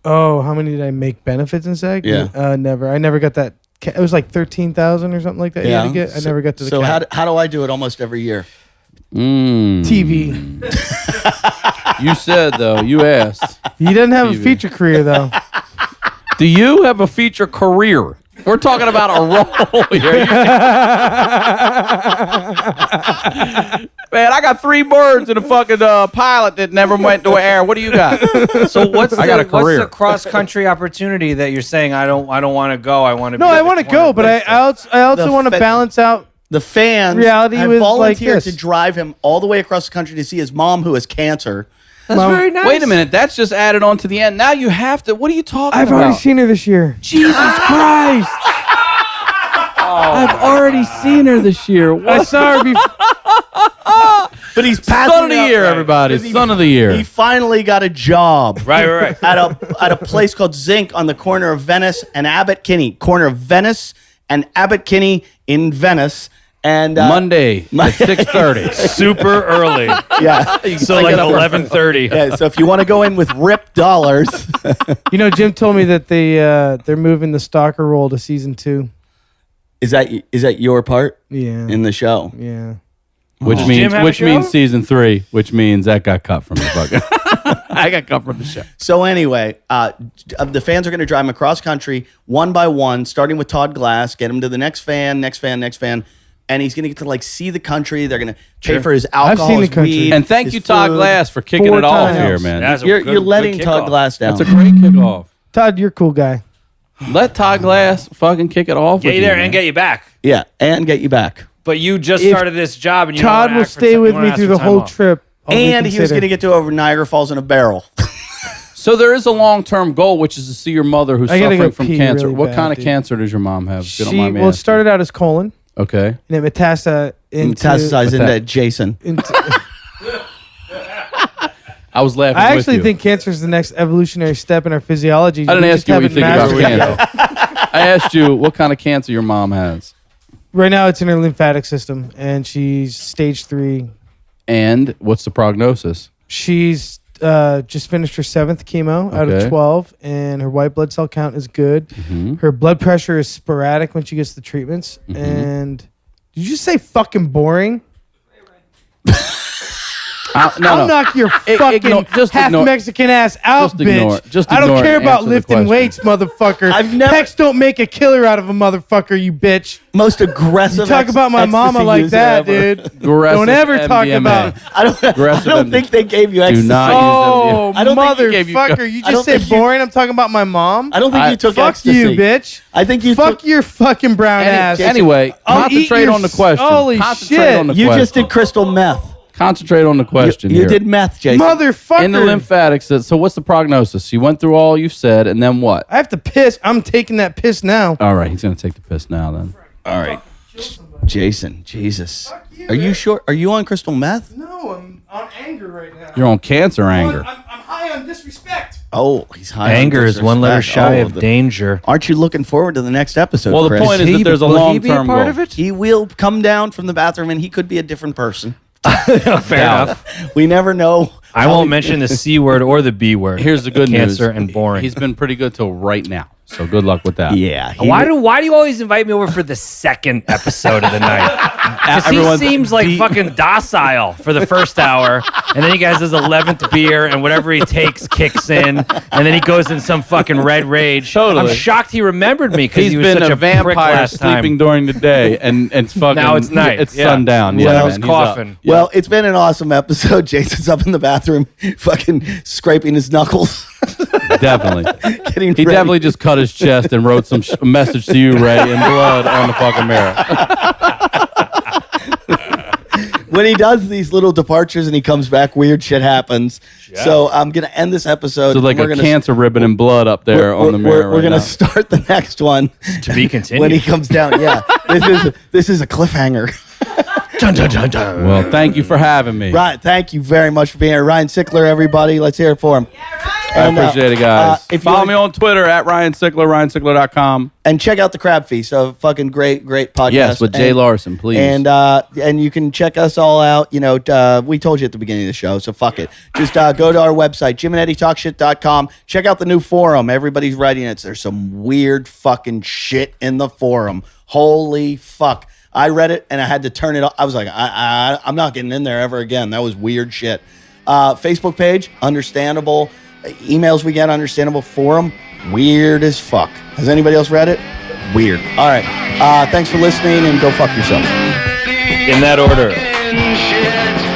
Oh, how many did I make benefits in SAG? Yeah. Never. I never got that. It was like 13,000 or something like that. You had to get. I never got to the. So cap. how do I do it almost every year? TV. You said, though, you asked. He doesn't have a TV. feature career though. Do you have a feature career? We're talking about a role here. Man, I got 3 birds in a fucking pilot that never went to air. What do you got? So what's I got a what's career. the cross country opportunity that you're saying I don't want to go? I want to. No, I want to go, but I also The want to fa- balance out. The fans Reality have with, like, volunteered this. to drive him all the way across the country to see his mom, who has cancer. That's very nice. Wait a minute. That's just added on to the end. Now you have to. What are you talking I've about? already seen her this year. Jesus Christ. I've already seen her this year. I What? saw her before. But he's passing Son of the it up, year, right? everybody. He- Son of the year. He finally got a job. Right. At a place called Zinc on the corner of Venice and Abbot Kinney. Corner of Venice and Abbot Kinney in Venice. And Monday at 6:30. Super early. Yeah. So like 11:30. Yeah, so if you want to go in with ripped dollars, You know, Jim told me that they're moving the stalker role to season 2. is that your part Yeah. in the show? Yeah. Which Jim means have a which means show? season 3, which means that got cut from the fucking. I got cut from the show. So anyway, the fans are going to drive him across country one by one, starting with Todd Glass, get him to the next fan, and he's going to get to like see the country. They're going to pay for his alcohol, seen the his country. weed, And thank his you, Todd food. Glass, for kicking 4 it off times. here, man. That's a You're good letting Todd kickoff. Glass down. That's a great kickoff. Todd, you're a cool guy. Let Todd Glass fucking kick it off. Get with you there man. and get you back. Yeah, and get you back. But you just If started this job, and you Todd don't will ask for stay time- with you wanna me ask through for the time whole off. trip. I'll And he was reconsider. going to get to over Niagara Falls in a barrel. So there is a long-term gool, which is to see your mother who's I gotta suffering go from pee cancer. really What bad, kind of dude. cancer does your mom have? If you don't She, mind me well, it asking? started out as colon, Okay. and it metastasized Metastasized Meta- into Jason. I was laughing. I with actually you. think cancer is the next evolutionary step in our physiology. I didn't We ask just you what you haven't think about mastered it yet. cancer. I asked you what kind of cancer your mom has, Right now, it's in her lymphatic system, and she's stage 3. and what's the prognosis? She's just finished her 7th chemo out of Okay. 12, and her white blood cell count is good. Her blood pressure is sporadic when she gets the treatments. And did you just say fucking boring? No, I'll knock your fucking just half ignore- Mexican ass out, just ignore bitch. it. Just I don't ignore it care and about answer the lifting question. weights, motherfucker. I've never- Pecs don't make a killer out of a motherfucker, you bitch. Most aggressive. You talk about my mama ecstasy like user that, ever. dude. Aggressive Don't ever talk MDMA. about. I don't Aggressive think they gave you ecstasy. not Oh, I don't think he gave you- motherfucker! You I don't just said think you- boring. I'm talking about my mom. I don't think you took Fuck ecstasy. you, bitch. I think you Fuck took, your fucking brown ass. Anyway, I'll eat concentrate your on the question. holy Concentrate shit. on the you question. just did crystal meth. Concentrate on the question. You here. did meth, Jason. Motherfucker. in the lymphatics. So what's the prognosis? You went through all you've said, and then what? I have to piss. I'm taking that piss now. All right, he's gonna take the piss now. Then All right. Jason, Jesus. Are you sure? Are you on crystal meth? No, I'm on anger right now. you're on cancer anger. I'm high on disrespect. Oh, he's high. on Anger is one letter disrespect. shy Oh, of danger. Aren't you looking forward to the next episode? Well, the Chris? point is that there's a long-term goal. it? He will come down from the bathroom and he could be a different person. Fair enough. We never know. I won't mention the C word or the B word. Here's the good news. Cancer and boring. He's been pretty good till right now. So good luck with that. Yeah. Why do you always invite me over for the second episode of the night? Because he Everyone's seems like fucking docile for the first hour, and then he guys his 11th beer, and whatever he takes kicks in, and then he goes in some fucking red rage. Totally. I'm shocked he remembered me because He's he was been such a a prick vampire last sleeping time. during the day, and it's fucking Now it's night. It's Yeah. sundown. Well, Yeah, I was man, he's up. coughing. Well, it's been an awesome episode. Jason's up in the bathroom, fucking scraping his knuckles. Definitely. Getting He ready. definitely just cut his chest and wrote some message to you, Ray, in blood on the fucking mirror. When he does these little departures and he comes back, weird shit happens. So I'm gonna end this episode. So like We're a gonna- cancer ribbon in blood up there on the mirror. We're right gonna now. start the next one To be continued. when he comes down. Yeah, this is a cliffhanger. Dun, dun, dun, dun. Well, thank you for having me. Ryan, thank you very much for being here. Ryan Sickler, everybody. Let's hear it for him. I appreciate it, guys. If you Follow wanna- me on Twitter at Ryan Sickler, RyanSickler.com. And check out the Crab Feast. A fucking great podcast. Yes, with Jay And- Larson, please. And you can check us all out. You know, we told you at the beginning of the show, so fuck it. Just go to our website, JimandEddieTalkShit.com. Check out the new forum. Everybody's writing it. There's some weird fucking shit in the forum. Holy fuck. I read it and I had to turn it off. I was like, I'm not getting in there ever again. That was weird shit. Facebook page, understandable. Emails we get, understandable. Forum, weird as fuck. Has anybody else read it? Weird. All right. Thanks for listening and go fuck yourself. In that order. Shit.